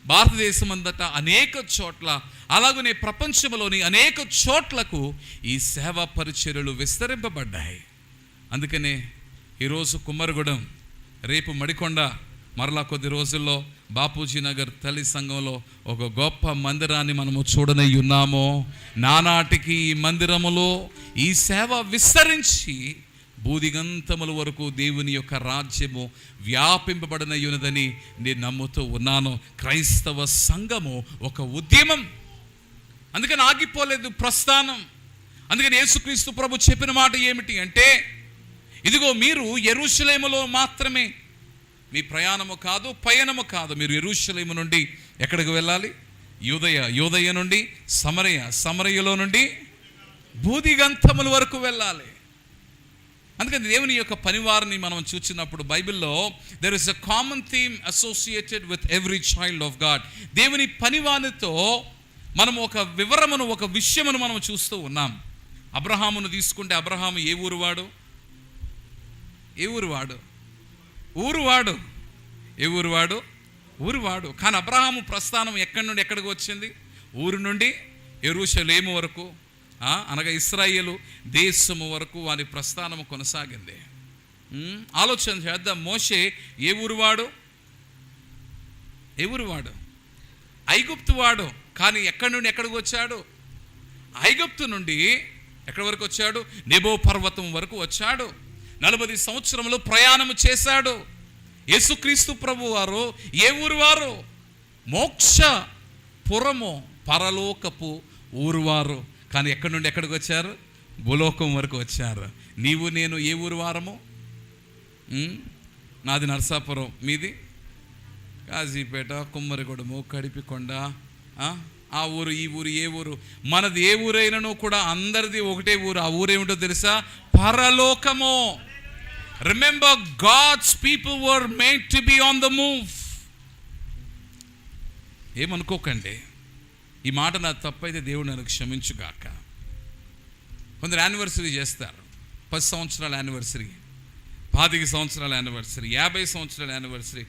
భారతదేశం అంతటా అనేక చోట్ల, అలాగనే ప్రపంచంలోని అనేక చోట్లకు ఈ సేవా పరిచర్యలు విస్తరింపబడ్డాయి. అందుకనే ఈరోజు కుమ్మరిగూడెం, రేపు మడికొండ, మరలా కొద్ది రోజుల్లో బాపూజీ నగర్ తల్లి సంఘంలో ఒక గొప్ప మందిరాన్ని మనము చూడనై ఉన్నాము. నానాటికి ఈ మందిరములో ఈ సేవ విస్తరించి బూదిగంతముల వరకు దేవుని యొక్క రాజ్యము వ్యాపింపబడనయ్యున్నదని నేను నమ్ముతూ ఉన్నాను. క్రైస్తవ సంఘము ఒక ఉద్యమం. అందుకని ఆగిపోలేదు ప్రస్థానం. అందుకని యేసుక్రీస్తు ప్రభు చెప్పిన మాట ఏమిటి అంటే, ఇదిగో మీరు యెరూషలేములో మాత్రమే మీ ప్రయాణము కాదు, పయనము కాదు. మీరు యెరూషలేము నుండి ఎక్కడికి వెళ్ళాలి? యూదయ నుండి సమరయలో నుండి బూదిగంతముల వరకు వెళ్ళాలి. అందుకని దేవుని యొక్క పనివారిని మనం చూసినప్పుడు బైబిల్లో there is a common theme associated with every child of God. దేవుని పనివానితో మనం ఒక వివరమును, ఒక విషయమును మనం చూస్తూ ఉన్నాం. అబ్రహామును తీసుకుంటే, అబ్రహాము ఏ ఊరువాడు? ఊరువాడు. కానీ అబ్రహాము ప్రస్థానం ఎక్కడి నుండి ఎక్కడికి వచ్చింది? ఊరు నుండి యెరూషలేము వరకు, అనగా ఇశ్రాయేలు దేశము వరకు వారి ప్రస్థానము కొనసాగింది. ఆలోచన చేద్దాం. మోషే ఏ ఊరువాడు? ఐగుప్తు వాడు. కానీ ఎక్కడి నుండి ఎక్కడికి వచ్చాడు? ఐగుప్తు నుండి ఎక్కడి వరకు వచ్చాడు? నెబో పర్వతం వరకు వచ్చాడు. 40 సంవత్సరములు ప్రయాణం చేశాడు. యేసుక్రీస్తు ప్రభు వారు ఏ ఊరు వారు? మోక్ష పురము, పరలోకపు ఊరు వారు. కానీ ఎక్కడి నుండి ఎక్కడికి వచ్చారు? భూలోకం వరకు వచ్చారు. నీవు నేను ఏ ఊరు వారము? నాది నరసాపురం, మీది కాజీపేట, కుమ్మరిగూడెము, కడిపికొండ, ఆ ఊరు ఈ ఊరు ఏ ఊరు? మనది ఏ ఊరైనను కూడా అందరిది ఒకటే ఊరు. ఆ ఊరేమిటో తెలుసా? పరలోకము. Remember, God's people were made to be on the move. ఏమనుకోకండి, ఈ మాట నా తప్పైతే దేవుడు నన్ను క్షమించుగాక. కొందరు యానివర్సరీ చేస్తారు, 10 సంవత్సరాల యానివర్సరీ, 25 సంవత్సరాల యానివర్సరీ, 50 సంవత్సరాల యానివర్సరీ,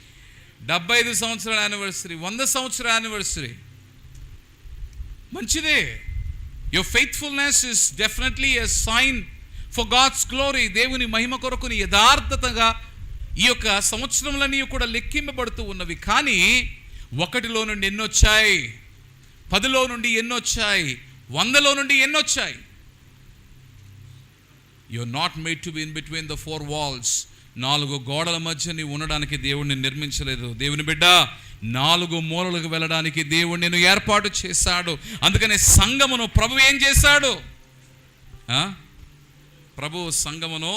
75 సంవత్సరాల యానివర్సరీ, 100 సంవత్సరాల యానివర్సరీ. మంచిదే. Your faithfulness is definitely a sign for God's glory. దేవుని మహిమ కొరకుని యథార్థతగా ఈ యొక్క సంవత్సరములన్నీ కూడా లెక్కింపబడుతూ ఉన్నవి. కానీ 1లో నుండి ఎన్నొచ్చాయి? 10లో నుండి ఎన్నొచ్చాయి? 100లో నుండి ఎన్నొచ్చాయి? You are not made to be in between the 4 walls. 4 గోడల మధ్య నీవు ఉండడానికి దేవుడిని నిర్మించలేదు. దేవుని బిడ్డ, 4 మూలలకు వెళ్ళడానికి దేవుడు నేను ఏర్పాటు చేశాడు. అందుకనే సంఘమును ప్రభు ఏం చేశాడు? ప్రభు సంఘమును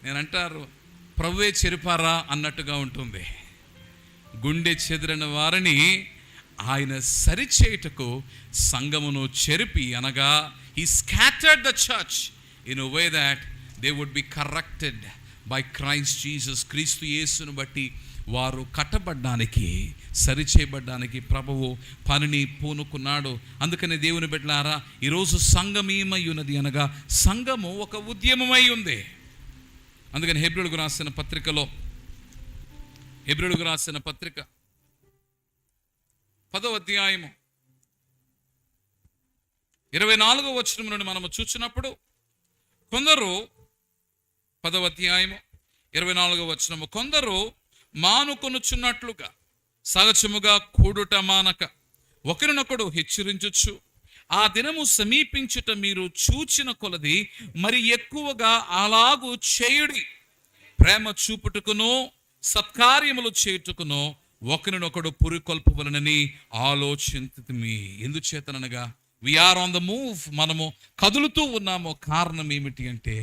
నేనంటారు ప్రభువే చెరిపారా అన్నట్టుగా ఉంటుంది. గుండె చెదిరిన వారిని ఆయన సరిచేయుటకు సంఘమును చెరిపి, అనగా he scattered the church in a way that they would be corrected by Christ Jesus. క్రీస్తు యేసును బట్టి వారు కట్టబడ్డానికి, సరిచేయబడ్డానికి ప్రభువు పనిని పూనుకున్నాడు. అందుకని దేవుని బిడ్డలారా, ఈరోజు సంఘమేమై ఉన్నది అనగా సంఘము ఒక ఉద్యమమై ఉంది. అందుకని హెబ్రీయులకు రాసిన పత్రికలో, హెబ్రీయులకు రాసిన పత్రిక 10వ అధ్యాయము 24వ వచనం నుండి మనము చూసినప్పుడు, కొందరు 10వ అధ్యాయము 24వ వచనము, కొందరు మానుకొనుచున్నట్లుగా సహజముగా కూడుట మానక ఒకరినొకడు హెచ్చరించుచు, ఆ దినము సమీపించుట మీరు చూచిన కొలది మరి ఎక్కువగా అలాగూ చేయుడి. ప్రేమ చూపుటకును సత్కార్యములు చేయుటకును ఒకరినొకడు పురికొల్పవలనని ఆలోచించుమి. ఎందుచేతనగా వీఆర్ ఆన్ ద మూవ్, మనము కదులుతూ ఉన్నాము. కారణం ఏమిటి అంటే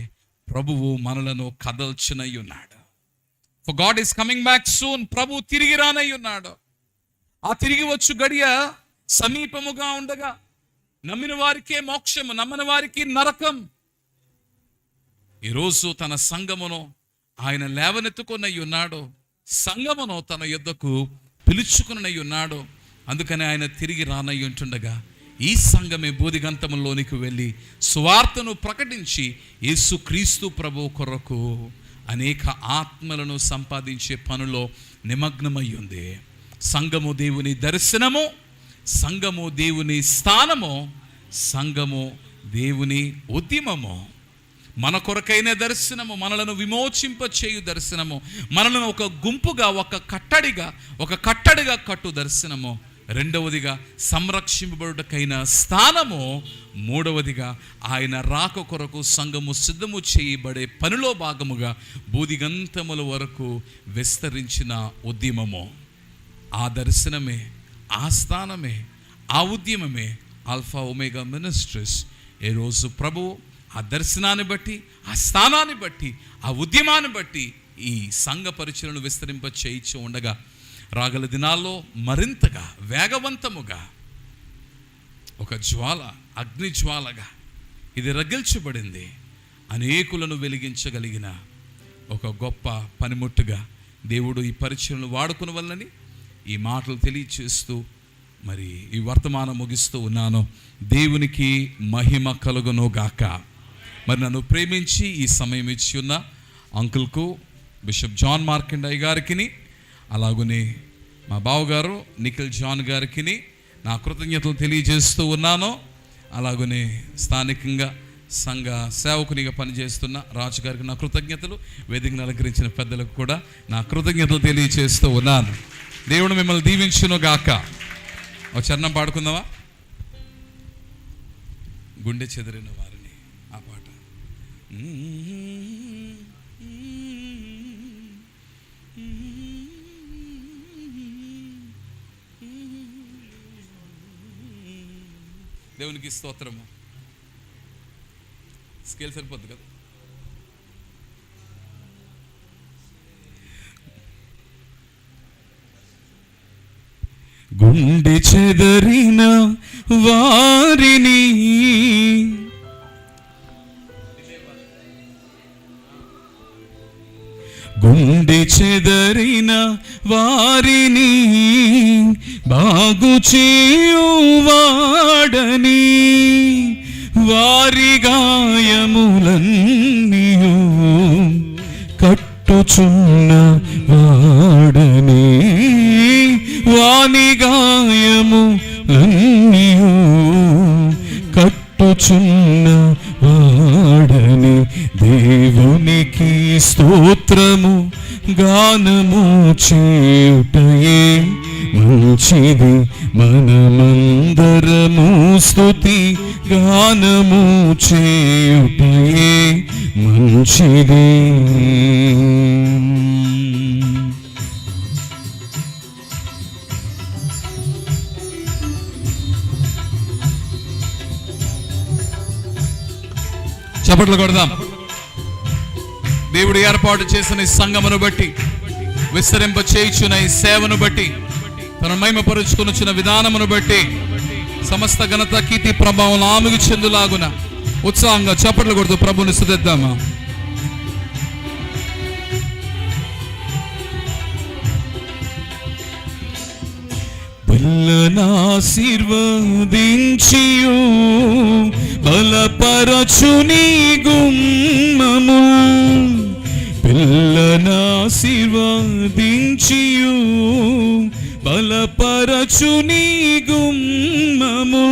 ప్రభువు మనలను కదల్చనై ఉన్నాడు. For God is coming back soon. ప్రభు తిరిగి రానై ఉన్నాడు. ఆ తిరిగి వచ్చు గడియ సమీపముగా ఉండగా నమ్మిన వారికే మోక్షము, నమ్మని వారికి నరకం. ఈరోజు తన సంఘమును ఆయన లేవనెత్తుకొనై ఉన్నాడు. సంఘమును తన యొద్దకు పిలుచుకునై ఉన్నాడు. అందుకని ఆయన తిరిగి రానై ఉంటుండగా ఈ సంఘమే బోధిగంతములోనికి వెళ్ళి సువార్తను ప్రకటించి యేసుక్రీస్తు ప్రభు కొరకు అనేక ఆత్మలను సంపాదించే పనిలో నిమగ్నమై ఉంది. సంఘము దేవుని దర్శనము, సంఘము దేవుని స్థానము, సంఘము దేవుని ఉద్యమము. మన కొరకైన దర్శనము, మనలను విమోచింప చేయు దర్శనము, మనలను ఒక గుంపుగా, ఒక కట్టడిగా కట్టు దర్శనము. రెండవదిగా సంరక్షింపబడుటకైన స్థానము. మూడవదిగా ఆయన రాక కొరకు సంఘము సిద్ధము చేయబడే పనిలో భాగముగా బూదిగంతముల వరకు విస్తరించిన ఉద్యమము. ఆ దర్శనమే, ఆ స్థానమే, ఆ ఉద్యమమే ఆల్ఫా ఒమేగా మినిస్ట్రీస్. ఈరోజు ప్రభువు ఆ దర్శనాన్ని బట్టి, ఆ స్థానాన్ని బట్టి, ఆ ఉద్యమాన్ని బట్టి ఈ సంఘ పరిచయను విస్తరింప చేయించి ఉండగా రాగల దినాల్లో మరింతగా వేగవంతముగా ఒక జ్వాల, అగ్ని జ్వాలగా ఇది రగిల్చబడింది. అనేకులను వెలిగించగలిగిన ఒక గొప్ప పనిముట్టుగా దేవుడు ఈ పరిచయను వాడుకుని వల్లని ఈ మాటలు తెలియచేస్తూ మరి ఈ వర్తమానం ముగిస్తూ ఉన్నాను. దేవునికి మహిమ కలుగును గాక. మరి నన్ను ప్రేమించి ఈ సమయం ఇచ్చి ఉన్న అంకుల్కు, బిషప్ జాన్ మార్కండయ్య గారికి, అలాగనే మా బావగారు నిఖిల్ జాన్ గారికి నా కృతజ్ఞతలు తెలియజేస్తూ ఉన్నాను. అలాగనే స్థానికంగా సంఘ సేవకునిగా పనిచేస్తున్న రాజు గారికి నా కృతజ్ఞతలు, వేదికను అలంకరించిన పెద్దలకు కూడా నా కృతజ్ఞతలు తెలియజేస్తూ ఉన్నాను. దేవుడు మిమ్మల్ని దీవించును గాక. ఒక చరణం పాడుకుందామా? గుండె చెదిరిన వారిని, ఆ పాట. దేవునికి స్తోత్రము. స్కేల్ సరిపోద్ది కదా. గుండె చెదరిన వారిని గుండె చెదరిన వారిని బాగు చేయువాడని వారి గాయములన్నీయు కట్టుచున్న వాడని వాని గాయములన్నీయు కట్టుచున్న వాడని దేవునికి స్తోత్రము గానము చేయుటయే మంచిది. మనమందరము స్తుతి గానము చేయుటయే మంచిది. చప్పట్లు కొడదాం. దేవుడు ఏర్పాటు చేసిన ఈ సంఘమును బట్టి, విస్తరింప చేయుచున్న ఈ సేవను బట్టి, తన మహిమపరుచుకొనుచున్న విధానమును బట్టి సమస్త ఘనత కీర్తి ప్రభావం ఆమెకు చెందులాగున ఉత్సాహంగా చప్పట్లు కొడుతూ ప్రభుని స్తుతిద్దామా? పిల్లనాశీర్వదించియు బలపరచుని గుమ్మము పిల్లనాశీర్వదించియు బలపరచుని గుమ్మము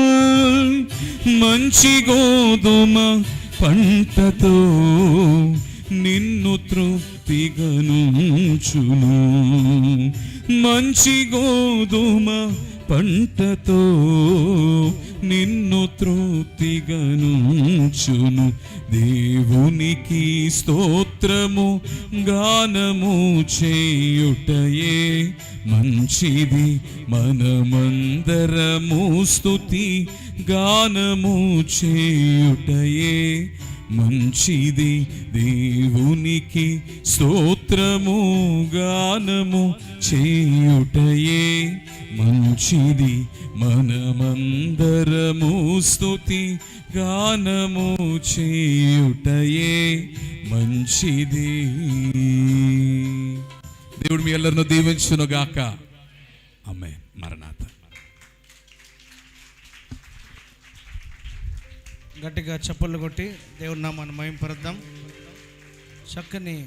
మంచి గోధుమ పంటతో నిన్ను తృప్తిగనుంచును మంచి గోధుమ పంటతో నిన్ను తృప్తిగనుంచును దేవునికి స్తోత్రము గానము చేయుటయే మంచిది మనమందరము స్తుతి గానము చేయుటయే మంచిది దేవునికి స్తోత్రము గానము చేయుటయే మంచిది మనమందరము స్తుతి గానము చేయుటయే మంచిది. దేవుడు మీ ಎಲ್ಲರನ್ನು దీవించును గాక. ఆమేన్. మరణాత. గట్టిగా చప్పట్లు కొట్టి దేవుడి నామాన్ని మహిమపరుద్దాం. చక్కని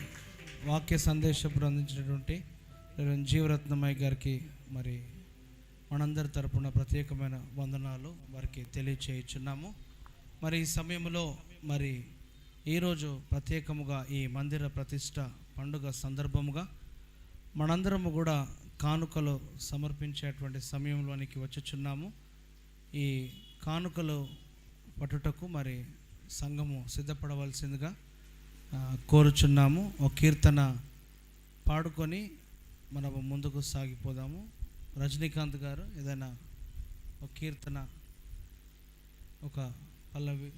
వాక్య సందేశం అందించినటువంటి జీవరత్నమయ్య గారికి మరి మనందరి తరపున ప్రత్యేకమైన వందనాలు వారికి తెలియచేయుచున్నాము. మరి ఈ సమయంలో మరి ఈరోజు ప్రత్యేకముగా ఈ మందిర ప్రతిష్ట పండుగ సందర్భముగా మనందరము కూడా కానుకలు సమర్పించేటువంటి సమయంలోనికి వచ్చుచున్నాము. ఈ కానుకలు పట్టుటకు మరి సంఘము సిద్ధపడవలసిందిగా కోరుచున్నాము. ఒక కీర్తన పాడుకొని మనము ముందుకు సాగిపోదాము. రజనీకాంత్ గారు ఏదైనా ఒక కీర్తన ఒక పల్లవి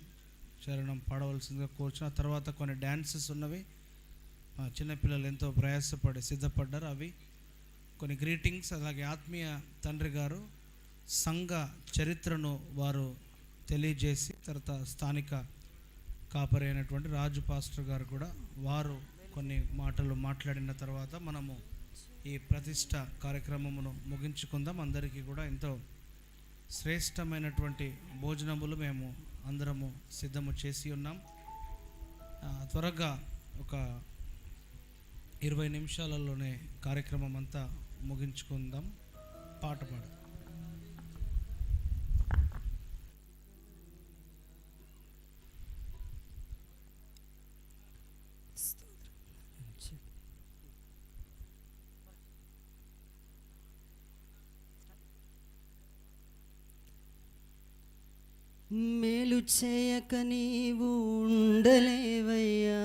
చరణం పాడవలసిందిగా కోరుచున్న తర్వాత కొన్ని డ్యాన్సెస్ ఉన్నవి, చిన్నపిల్లలు ఎంతో ప్రయాసపడి సిద్ధపడ్డారు, అవి కొన్ని గ్రీటింగ్స్, అలాగే ఆత్మీయ తండ్రి గారు సంఘ చరిత్రను వారు తెలియజేసి తర్వాత స్థానిక కాపరి అయినటువంటి రాజు పాస్టర్ గారు కూడా వారు కొన్ని మాటలు మాట్లాడిన తర్వాత మనము ఈ ప్రతిష్ట కార్యక్రమమును ముగించుకుందాం. అందరికీ కూడా ఎంతో శ్రేష్టమైనటువంటి భోజనములు మేము అందరము సిద్ధము చేసి ఉన్నాం. త్వరగా ఒక 20 నిమిషాలలోనే కార్యక్రమం అంతా ముగించుకుందాం. పాట పాడు. చేయక నీవు ఉండలేవయ్యా,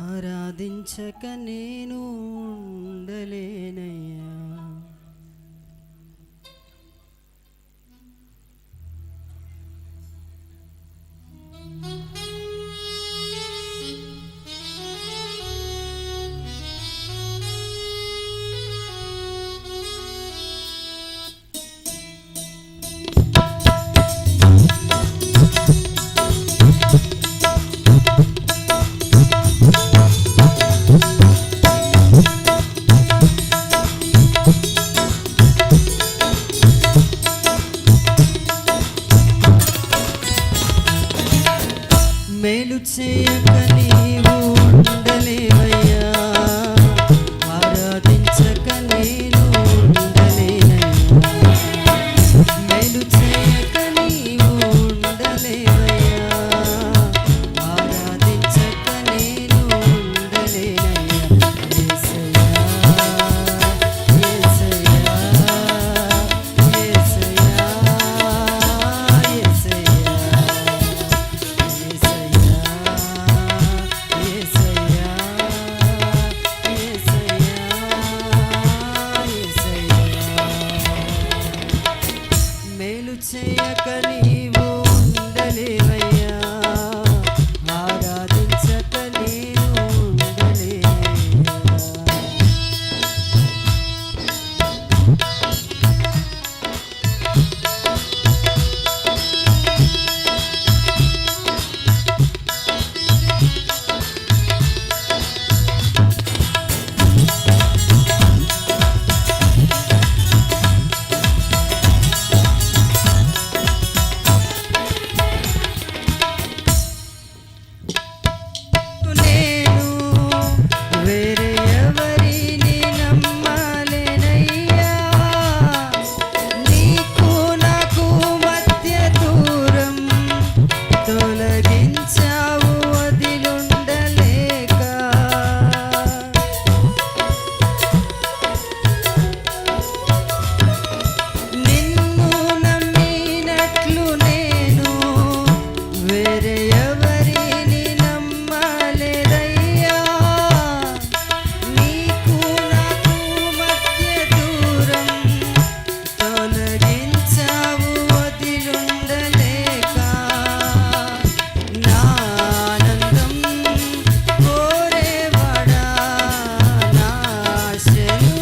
ఆరాధించక నేను ఉండలేనయ్యా. మేలు చేయక నీవు ఉండలేవయ్యా, ఆరాధించక నేను ఉండలేనయ్యా. మేలు చేయక నీవు ఉండలేవయ్యా, ఆరాధించక నేను ఉండలేనయ్యా. యేసయ్యా, యేసయ్యా, యేసయ్యా, మేలు చేయక నీవు ఉండలేవయ్యా, ఆరాధించక నేను ఉండలేనయ్యా. నేను వేరే ఎవరిని నమ్మలేనయ్యా, నీకు నాకు మధ్య దూరం తొలగించావు వదిలుండలేక. నిన్ను నమ్మినట్లు నేను వేరే ఎవరిని నమ్మలేదయ్యా, నీకు నాకు మధ్య దూరం తొలగించావు వదిలుండలేక. నా ఆనందం కోరేవాడా, నా ఆశలు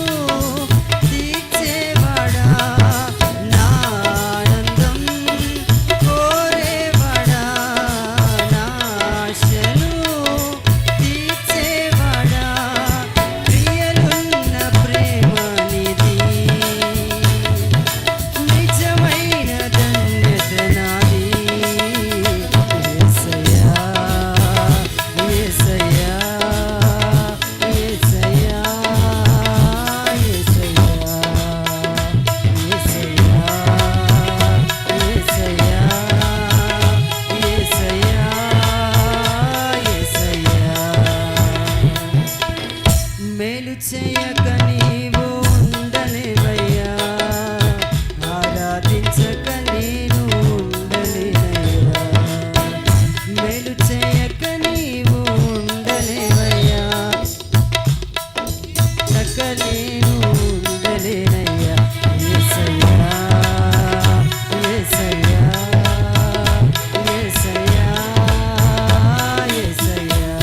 తీర్చేవాడా, నా ఆనందం కోరేవాడా, నా ఆశలు తీర్చేవాడా, ప్రియలున్న ప్రేమ నిధి, నిజమైన ధన్యత నాది. యేసయ్యా, యేసయ్యా, యేసయ్యా, యేసయ్యా, యేసయ్యా, యేసయ్యా, యేసయ్యా, మేలు చేయక నీవు ఉండలేవయ్యా, ఆరాధించక నేను ఉండలేనయ్యా. మేలు చేయక నీవు ఉండలేవయ్యా, చక్క నేను ఉండలేనయ్యా. యేసయ్యా, యేసయ్యా, యేసయ్యా, యేసయ్యా,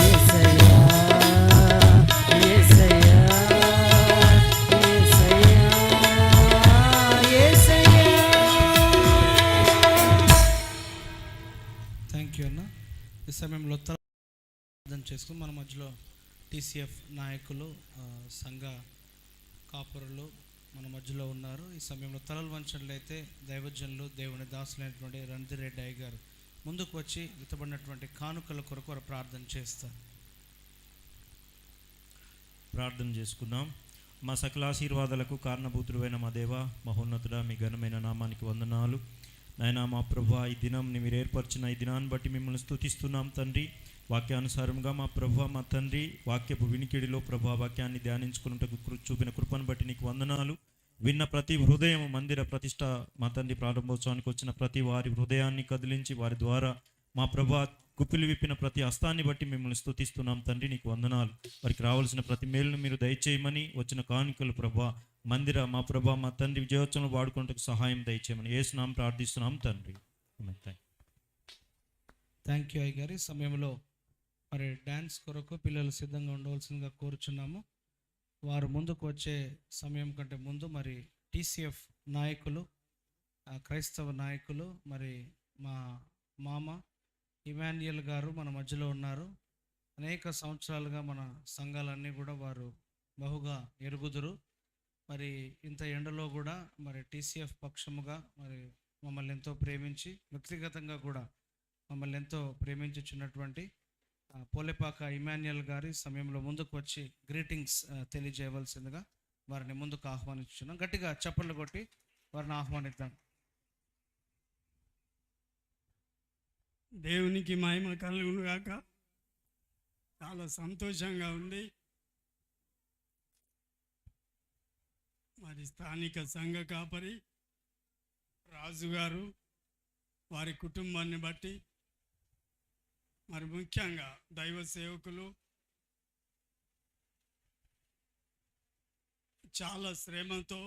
యేసయ్యా, యేసయ్యా, యేసయ్యా, థ్యాంక్ యూ అన్న. ఈ సమయంలో ప్రార్థన చేసుకుని మన మధ్యలో టీసీఎఫ్ నాయకులు, సంఘ కాపురులు మన మధ్యలో ఉన్నారు. ఈ సమయంలో తలలు వంచినట్లయితే దైవజనులు, దేవుని దాసులైనటువంటి రణధీర్ అయ్య గారు ముందుకు వచ్చి విత్తబడినటువంటి కానుకల కొరకు వారు ప్రార్థన చేస్తారు. ప్రార్థన చేసుకుందాం. మా సకల ఆశీర్వాదాలకు కారణభూతుడైన మా దేవ, మహోన్నతుడా, మీ ఘనమైన నామానికి వందనాలు. నాయనా మా ప్రభువా, ఈ దినం మీరు ఏర్పరిచిన ఈ దినాన్ని బట్టి మిమ్మల్ని స్తుతిస్తున్నాం తండ్రి. వాక్యానుసారంగా మా ప్రభువా, మా తండ్రి, వాక్యపు వినికిడిలో ప్రభువా వాక్యాన్ని ధ్యానించుకున్నట్టుకు చూపిన కృపను బట్టి నీకు వందనాలు. విన్న ప్రతి హృదయం మందిర ప్రతిష్ట మా తండ్రి ప్రారంభోత్సవానికి వచ్చిన ప్రతి వారి హృదయాన్ని కదిలించి వారి ద్వారా మా ప్రభా గుప్పిలు విప్పిన ప్రతి హస్తాన్ని బట్టి మిమ్మల్ని స్తుతిస్తున్నాం తండ్రి, నీకు వందనాలు. వారికి రావాల్సిన ప్రతి మేలును మీరు దయచేయమని, వచ్చిన కానుకలు ప్రభా మందిర మా ప్రభా మా తండ్రి విజయోత్సవంలో వాడుకుంటకు సహాయం దయచేయమని యేసునామం ప్రార్థిస్తున్నాం తండ్రి. థ్యాంక్ యూ అయ్య గారు. ఈ సమయంలో మరి డ్యాన్స్ కొరకు పిల్లలు సిద్ధంగా ఉండవలసిందిగా కోరుచున్నాము. వారు ముందుకు వచ్చే సమయం కంటే ముందు మరి టీసీఎఫ్ నాయకులు, క్రైస్తవ నాయకులు, మరి మా మామ ఇమాన్యుయల్ గారు మన మధ్యలో ఉన్నారు. అనేక సంవత్సరాలుగా మన సంఘాలన్నీ కూడా వారు బహుగా ఎరుగుదురు. మరి ఇంత ఎండలో కూడా మరి టీసీఎఫ్ పక్షముగా మరి మమ్మల్ని ఎంతో ప్రేమించి, వ్యక్తిగతంగా కూడా మమ్మల్ని ఎంతో ప్రేమించుచున్నటువంటి పోలేపాక ఇమాన్యుయల్ గారి సమయంలో ముందుకు వచ్చి గ్రీటింగ్స్ తెలియజేయవలసిందిగా వారిని ముందుకు ఆహ్వానించున్నాం. గట్టిగా చప్పట్లు కొట్టి వారిని ఆహ్వానిద్దాం. దేవునికి మహిమ కలుగును గాక. చాలా సంతోషంగా ఉంది. మరి స్థానిక సంఘ కాపరి రాజుగారు వారి కుటుంబాన్ని బట్టి, మరి ముఖ్యంగా దైవ సేవకులు చాలా శ్రమతో,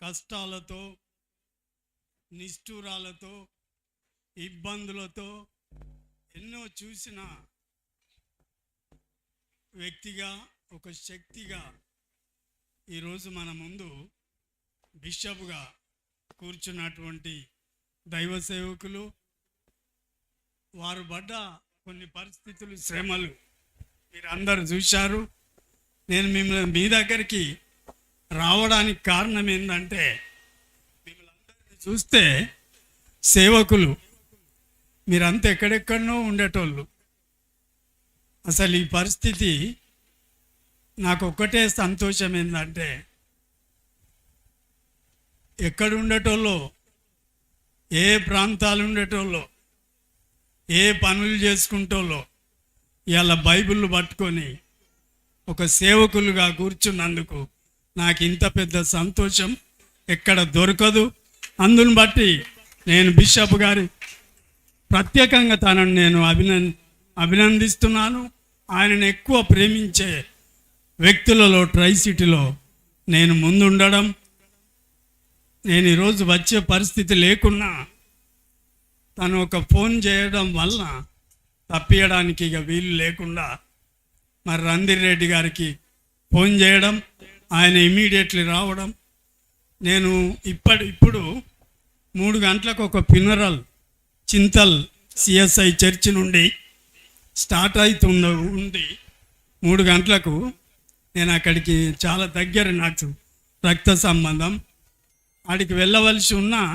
కష్టాలతో, నిష్ఠూరాలతో, ఇబ్బందులతో ఎన్నో చూసిన వ్యక్తిగా, ఒక శక్తిగా ఈరోజు మన ముందు బిషప్గా కూర్చున్నటువంటి దైవ సేవకులు, వారు పడ్డ కొన్ని పరిస్థితులు, శ్రమలు మీరు అందరు చూశారు. నేను మిమ్మల్ని మీ దగ్గరికి రావడానికి కారణం ఏంటంటే, మిమ్మల్ని అందరినీ చూస్తే సేవకులు మీరంతా ఎక్కడెక్కడనో ఉండేటోళ్ళు. అసలు ఈ పరిస్థితి నాకు ఒక్కటే సంతోషం ఏంటంటే, ఎక్కడ ఉండేటోళ్ళో, ఏ ప్రాంతాలు ఉండేటోళ్ళో, ఏ పనులు చేసుకుంటోళ్ళో ఇవాళ బైబిల్ పట్టుకొని ఒక సేవకులుగా కూర్చున్నందుకు నాకు ఇంత పెద్ద సంతోషం ఎక్కడ దొరకదు. అందుని బట్టి నేను బిషప్ గారి ప్రత్యేకంగా తనను నేను అభినందిస్తున్నాను. ఆయనను ఎక్కువ ప్రేమించే వ్యక్తులలో ట్రై సిటీలో నేను ముందుండడం, నేను ఈరోజు వచ్చే పరిస్థితి లేకున్నా తను ఒక ఫోన్ చేయడం వల్ల తప్పియడానికి ఇక వీలు లేకుండా మరి రంధీర్ రెడ్డి గారికి ఫోన్ చేయడం, ఆయన ఇమీడియట్లీ రావడం. నేను ఇప్పుడు 3 గంటలకు ఒక ఫ్యూనరల్ చింతల్ సిఎస్ఐ చర్చి నుండి స్టార్ట్ ఉంది. 3 గంటలకు నేను అక్కడికి చాలా దగ్గర, నాకు రక్త సంబంధం, ఆడికి వెళ్ళవలసి ఉన్నా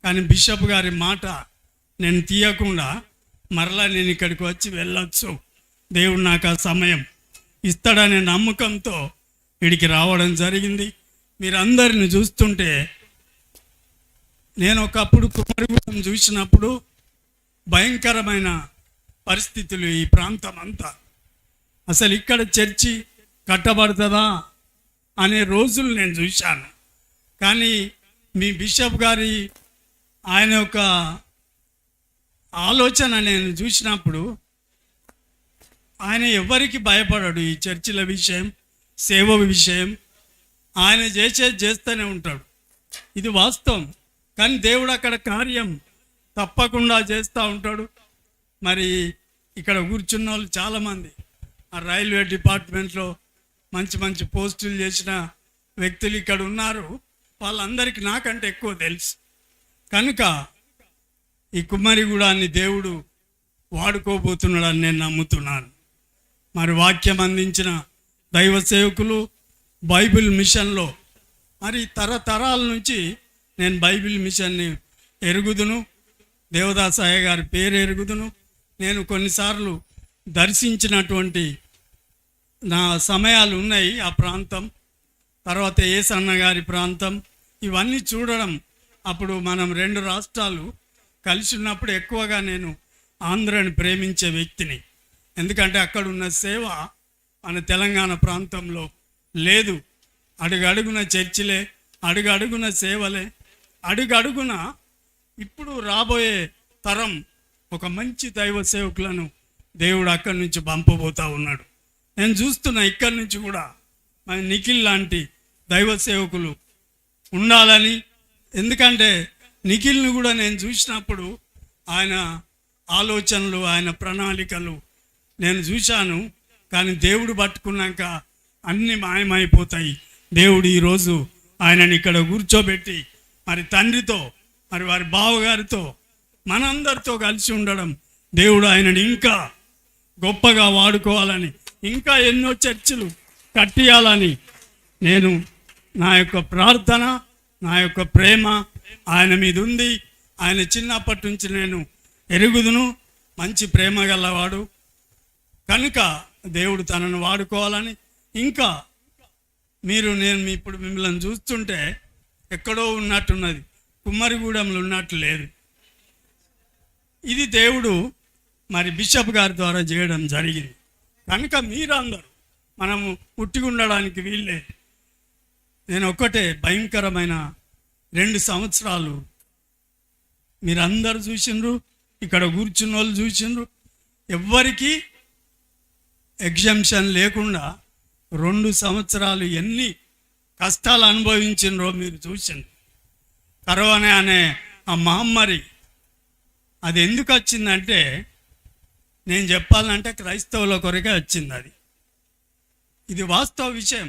కానీ బిషప్ గారి మాట నేను తీయకుండా మరలా నేను ఇక్కడికి వచ్చి వెళ్ళొచ్చు, దేవుడు నాకు ఆ సమయం ఇస్తాడనే నమ్మకంతో ఇక్కడికి రావడం జరిగింది. మీరందరిని చూస్తుంటే నేను ఒకప్పుడు కుమారిగూడెం చూసినప్పుడు భయంకరమైన పరిస్థితులు, ఈ ప్రాంతం అంతా అసలు ఇక్కడ చర్చి కట్టబడుతుందా అనే రోజులు నేను చూశాను. కానీ మీ బిషప్ గారి ఆయన యొక్క ఆలోచన నేను చూసినప్పుడు, ఆయన ఎవరికి భయపడాడు. ఈ చర్చిల విషయం, సేవ విషయం ఆయన చేస్తూనే ఉంటాడు. ఇది వాస్తవం. కానీ దేవుడు అక్కడ కార్యం తప్పకుండా చేస్తూ ఉంటాడు. మరి ఇక్కడ కూర్చున్న వాళ్ళు చాలామంది ఆ రైల్వే డిపార్ట్మెంట్లో మంచి మంచి పోస్టులు చేసిన వ్యక్తులు ఇక్కడ ఉన్నారు. వాళ్ళందరికీ నాకంటే ఎక్కువ తెలుసు. కనుక ఈ కుమ్మరిగూడాన్ని దేవుడు వాడుకోబోతున్నాడని నేను నమ్ముతున్నాను. మరి వాక్యం అందించిన దైవ సేవకులు, బైబిల్ మిషన్లో మరి తరతరాల నుంచి నేను బైబిల్ మిషన్ని ఎరుగుదును, దేవదాసాయ గారి పేరు ఎరుగుదును. నేను కొన్నిసార్లు దర్శించినటువంటి నా సమయాలు ఉన్నాయి. ఆ ప్రాంతం, తర్వాత ఏసన్న గారి ప్రాంతం, ఇవన్నీ చూడడం. అప్పుడు మనం 2 రాష్ట్రాలు కలిసి ఉన్నప్పుడు ఎక్కువగా నేను ఆంధ్రాని ప్రేమించే వ్యక్తిని. ఎందుకంటే అక్కడ ఉన్న సేవ మన తెలంగాణ ప్రాంతంలో లేదు. అడుగడుగున చర్చిలే, అడుగడుగున సేవలే, అడుగడుగున ఇప్పుడు రాబోయే తరం ఒక మంచి దైవ సేవకులను దేవుడు అక్కడి నుంచి పంపబోతా ఉన్నాడు. నేను చూస్తున్నా ఇక్కడి నుంచి కూడా మన నిఖిల్ లాంటి దైవ సేవకులు ఉండాలని. ఎందుకంటే నిఖిల్ని కూడా నేను చూసినప్పుడు ఆయన ఆలోచనలు, ఆయన ప్రణాళికలు నేను చూశాను. కానీ దేవుడు పట్టుకున్నాక అన్నీ మాయమైపోతాయి. దేవుడు ఈరోజు ఆయనని ఇక్కడ కూర్చోబెట్టి మరి తండ్రితో, మరి వారి బావగారితో, మనందరితో కలిసి ఉండడం, దేవుడు ఆయనని ఇంకా గొప్పగా వాడుకోవాలని, ఇంకా ఎన్నో చర్చిలు కట్టియాలని నేను నా యొక్క ప్రార్థన, నా యొక్క ప్రేమ ఆయన మీద ఉంది. ఆయన చిన్నప్పటి నుంచి నేను ఎరుగుదును, మంచి ప్రేమ గలవాడు కనుక దేవుడు తనను వాడుకోవాలని. ఇంకా నేను ఇప్పుడు మిమ్మల్ని చూస్తుంటే ఎక్కడో ఉన్నట్టున్నది, కుమ్మరిగూడెంలో ఉన్నట్టు లేదు. ఇది దేవుడు మరి బిషప్ గారి ద్వారా చేయడం జరిగింది. కనుక మీరందరూ మనము పుట్టిగా ఉండడానికి వీళ్ళే. నేను ఒక్కటే భయంకరమైన 2 సంవత్సరాలు మీరందరూ చూసిండ్రు, ఇక్కడ కూర్చున్న వాళ్ళు చూసిండ్రు, ఎవ్వరికీ ఎగ్జంప్షన్ లేకుండా 2 సంవత్సరాలు ఎన్ని కష్టాలు అనుభవించినరో మీరు చూసిండ్రు. కరోనా అనే ఆ మహమ్మారి అది ఎందుకు వచ్చిందంటే, నేను చెప్పాలంటే క్రైస్తవుల కొరకే వచ్చింది. ఇది వాస్తవ విషయం.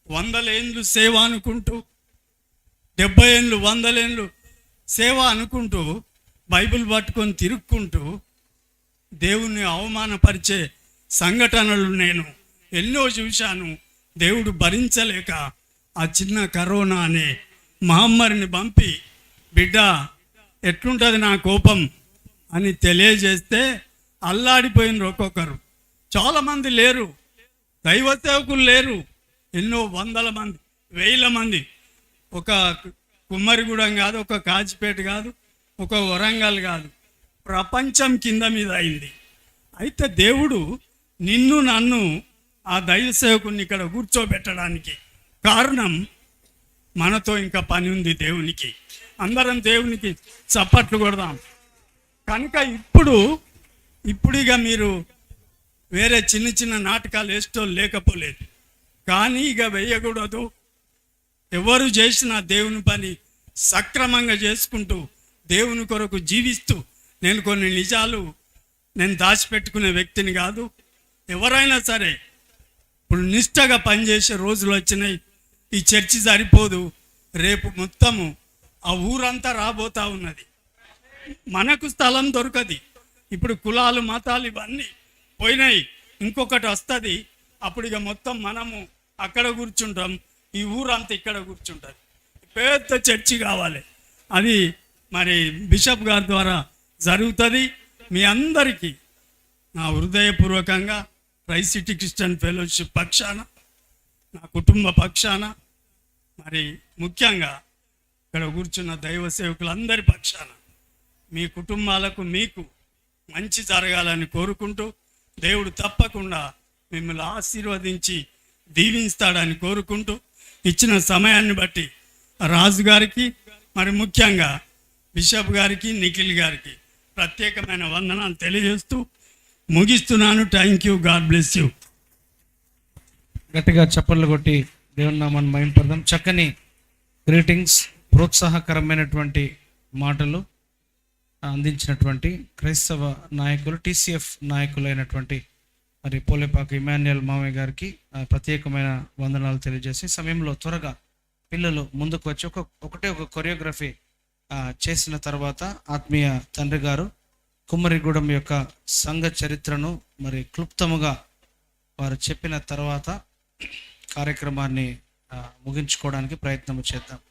100 ఏళ్ళు సేవ అనుకుంటూ, 70 ఏళ్ళు 100 ఏళ్ళు సేవ అనుకుంటూ, బైబిల్ పట్టుకొని తిరుక్కుంటూ దేవుణ్ణి అవమానపరిచే సంఘటనలు నేను ఎన్నో చూశాను. దేవుడు భరించలేక ఆ చిన్న కరోనా అనే మహమ్మారిని పంపి, బిడ్డ ఎట్లుంటుంది నా కోపం అని తెలియజేస్తే అల్లాడిపోయినారు ఒక్కొక్కరు. చాలామంది లేరు, దైవ సేవకులు లేరు, ఎన్నో 100 మంది 1000 మంది. ఒక కుమ్మరిగూడెం కాదు, ఒక కాచిపేట కాదు, ఒక వరంగల్ కాదు, ప్రపంచం కింద మీద అయింది. అయితే దేవుడు నిన్ను నన్ను ఆ దైవ సేవకుని ఇక్కడ కూర్చోబెట్టడానికి కారణం, మనతో ఇంకా పని ఉంది దేవునికి. అందరం దేవునికి చప్పట్లు కొడదాం. కనుక ఇప్పుడు ఇక మీరు వేరే చిన్న చిన్న నాటకాలు వేస్తూ లేకపోలేదు, కానీ ఇక వేయకూడదు. ఎవరు చేసినా దేవుని పని సక్రమంగా చేసుకుంటూ దేవుని కొరకు జీవిస్తూ, నేను కొన్ని నిజాలు నేను దాచిపెట్టుకునే వ్యక్తిని కాదు. ఎవరైనా సరే ఇప్పుడు నిష్టగా పనిచేసే రోజులు వచ్చినాయి. ఈ చర్చి సరిపోదు, రేపు మొత్తము ఆ ఊరంతా రాబోతా ఉన్నది. మనకు స్థలం దొరకది. ఇప్పుడు కులాలు మతాలు ఇవన్నీ పోయినాయి, ఇంకొకటి వస్తుంది. అప్పుడు ఇక మొత్తం మనము అక్కడ కూర్చుంటాం, ఈ ఊరంతా ఇక్కడ కూర్చుంటుంది. పెద్ద చర్చి కావాలి. అది మరి బిషప్ గారి ద్వారా జరుగుతుంది. మీ అందరికీ నా హృదయపూర్వకంగా రైస్ సిటీ క్రిస్టియన్ ఫెలోషిప్ పక్షాన, నా కుటుంబ పక్షాన, మరి ముఖ్యంగా ఇక్కడ కూర్చున్న దైవ సేవకులందరి పక్షాన మీ కుటుంబాలకు మీకు మంచి జరగాలని కోరుకుంటూ, దేవుడు తప్పకుండా మిమ్మల్ని ఆశీర్వదించి దీవిస్తాడని కోరుకుంటూ, ఇచ్చిన సమయాన్ని బట్టి రాజు గారికి, మరి ముఖ్యంగా బిషప్ గారికి, నిఖిల్ గారికి ప్రత్యేకమైన వందనాలు తెలియజేస్తూ ముగిస్తున్నాను. Thank you, God bless you. గట్టిగా చప్పట్లు కొట్టి దేవుని నామాన్ని మహిమపడదాం. చక్కని గ్రీటింగ్స్, ప్రోత్సాహకరమైనటువంటి మాటలు అందించినటువంటి క్రైస్తవ నాయకులు, టీసీఎఫ్ నాయకులైనటువంటి మరి పోలేపాక ఇమాన్యుయల్ మామయ్య గారికి ప్రత్యేకమైన వందనాలు తెలియజేసి, సమయంలో త్వరగా పిల్లలు ముందుకు వచ్చి ఒక కొరియోగ్రఫీ చేసిన తర్వాత ఆత్మీయ తండ్రి గారు కుమ్మరిగూడెం యొక్క సంఘ చరిత్రను మరి క్లుప్తముగా వారు చెప్పిన తర్వాత కార్యక్రమాన్ని ముగించుకోవడానికి ప్రయత్నం చేద్దాం.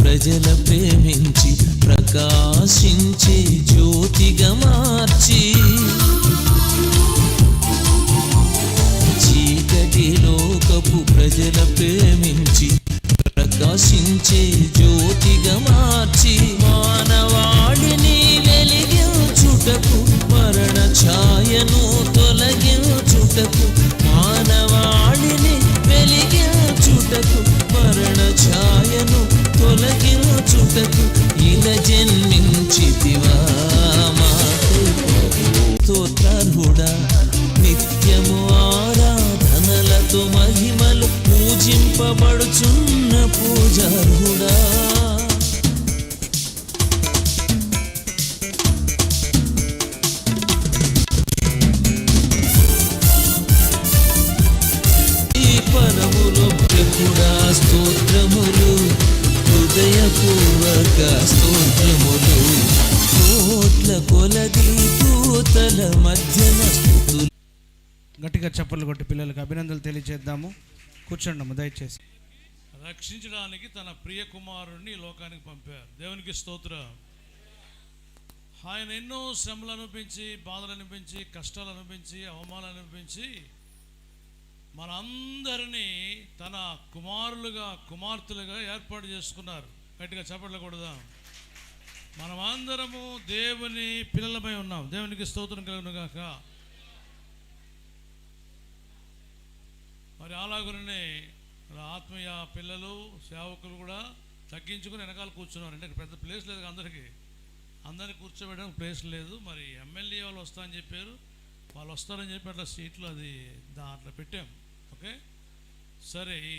ప్రజల ప్రేమించి ప్రకాశించే జ్యోతిగా మార్చి చీకటి లోకపు ప్రజల ప్రేమించి ప్రకాశించే జ్యోతిగా మార్చి మానవాళిని వెలిగించుటకు మరణ ఛాయను తొలగించుటకు మానవాళిని వెలిగించుటకు మరణ ఛాయను తొలగించుటకు ఇలా జన్మించితివా మా స్తోత్రార్హుడా నిత్యము ఆరాధనలతో మహిమలు పూజింపబడుచున్న పూజార్హుడా ఈ పరములో ప్రభుడా స్తోత్రములు హృదయపూర్వక స్తోత్రములు కోట్ల కొలది దూతల మధ్యన స్తుతులు. గట్టిగా చప్పట్లు కొట్టి పిల్లలకు అభినందనలు తెలియజేద్దాము. కూర్చోండి దయచేసి. రక్షించడానికి తన ప్రియ కుమారుడిని ఈ లోకానికి పంపారు. దేవునికి స్తోత్రం. ఆయన ఎన్నో శ్రమలు అనిపించి, బాధలు అనిపించి, కష్టాలు అనిపించి, అవమానాలు అనిపించి మనందరినీ తన కుమారులుగా కుమార్తెలుగా ఏర్పాటు చేసుకున్నారు. గట్టిగా చప్పట్లు కొడదాం. మనమందరము దేవుని పిల్లలమై ఉన్నాం. దేవునికి స్తోత్రం కలుగును గాక. మరి అలాగునే ఆత్మీయ పిల్లలు సేవకులు కూడా తగ్గించుకుని వెనకాల కూర్చున్నారు. అంటే పెద్ద ప్లేస్ లేదు అందరినీ కూర్చోబెట్టడానికి ప్లేస్ లేదు. మరి ఎమ్మెల్యే వాళ్ళు వస్తారని చెప్పారు, వాళ్ళు వస్తారని చెప్పి అట్లా సీట్లు అది అట్లా పెట్టాం. ఓకే, సరే. ఈ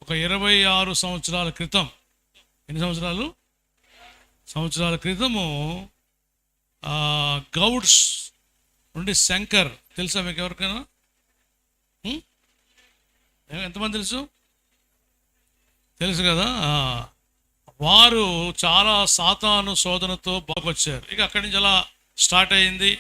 ఒక 26 సంవత్సరాల క్రితం, ఎన్ని సంవత్సరాల క్రితము గౌడ్స్ నుండి శంకర్ తెలుసా మీకు ఎవరికైనా? ఎంతమంది తెలుసు కదా. వారు చాలా సాతాను శోధనతో బాగొచ్చారు. ఇక అక్కడి నుంచి అలా స్టార్ట్ అయింది.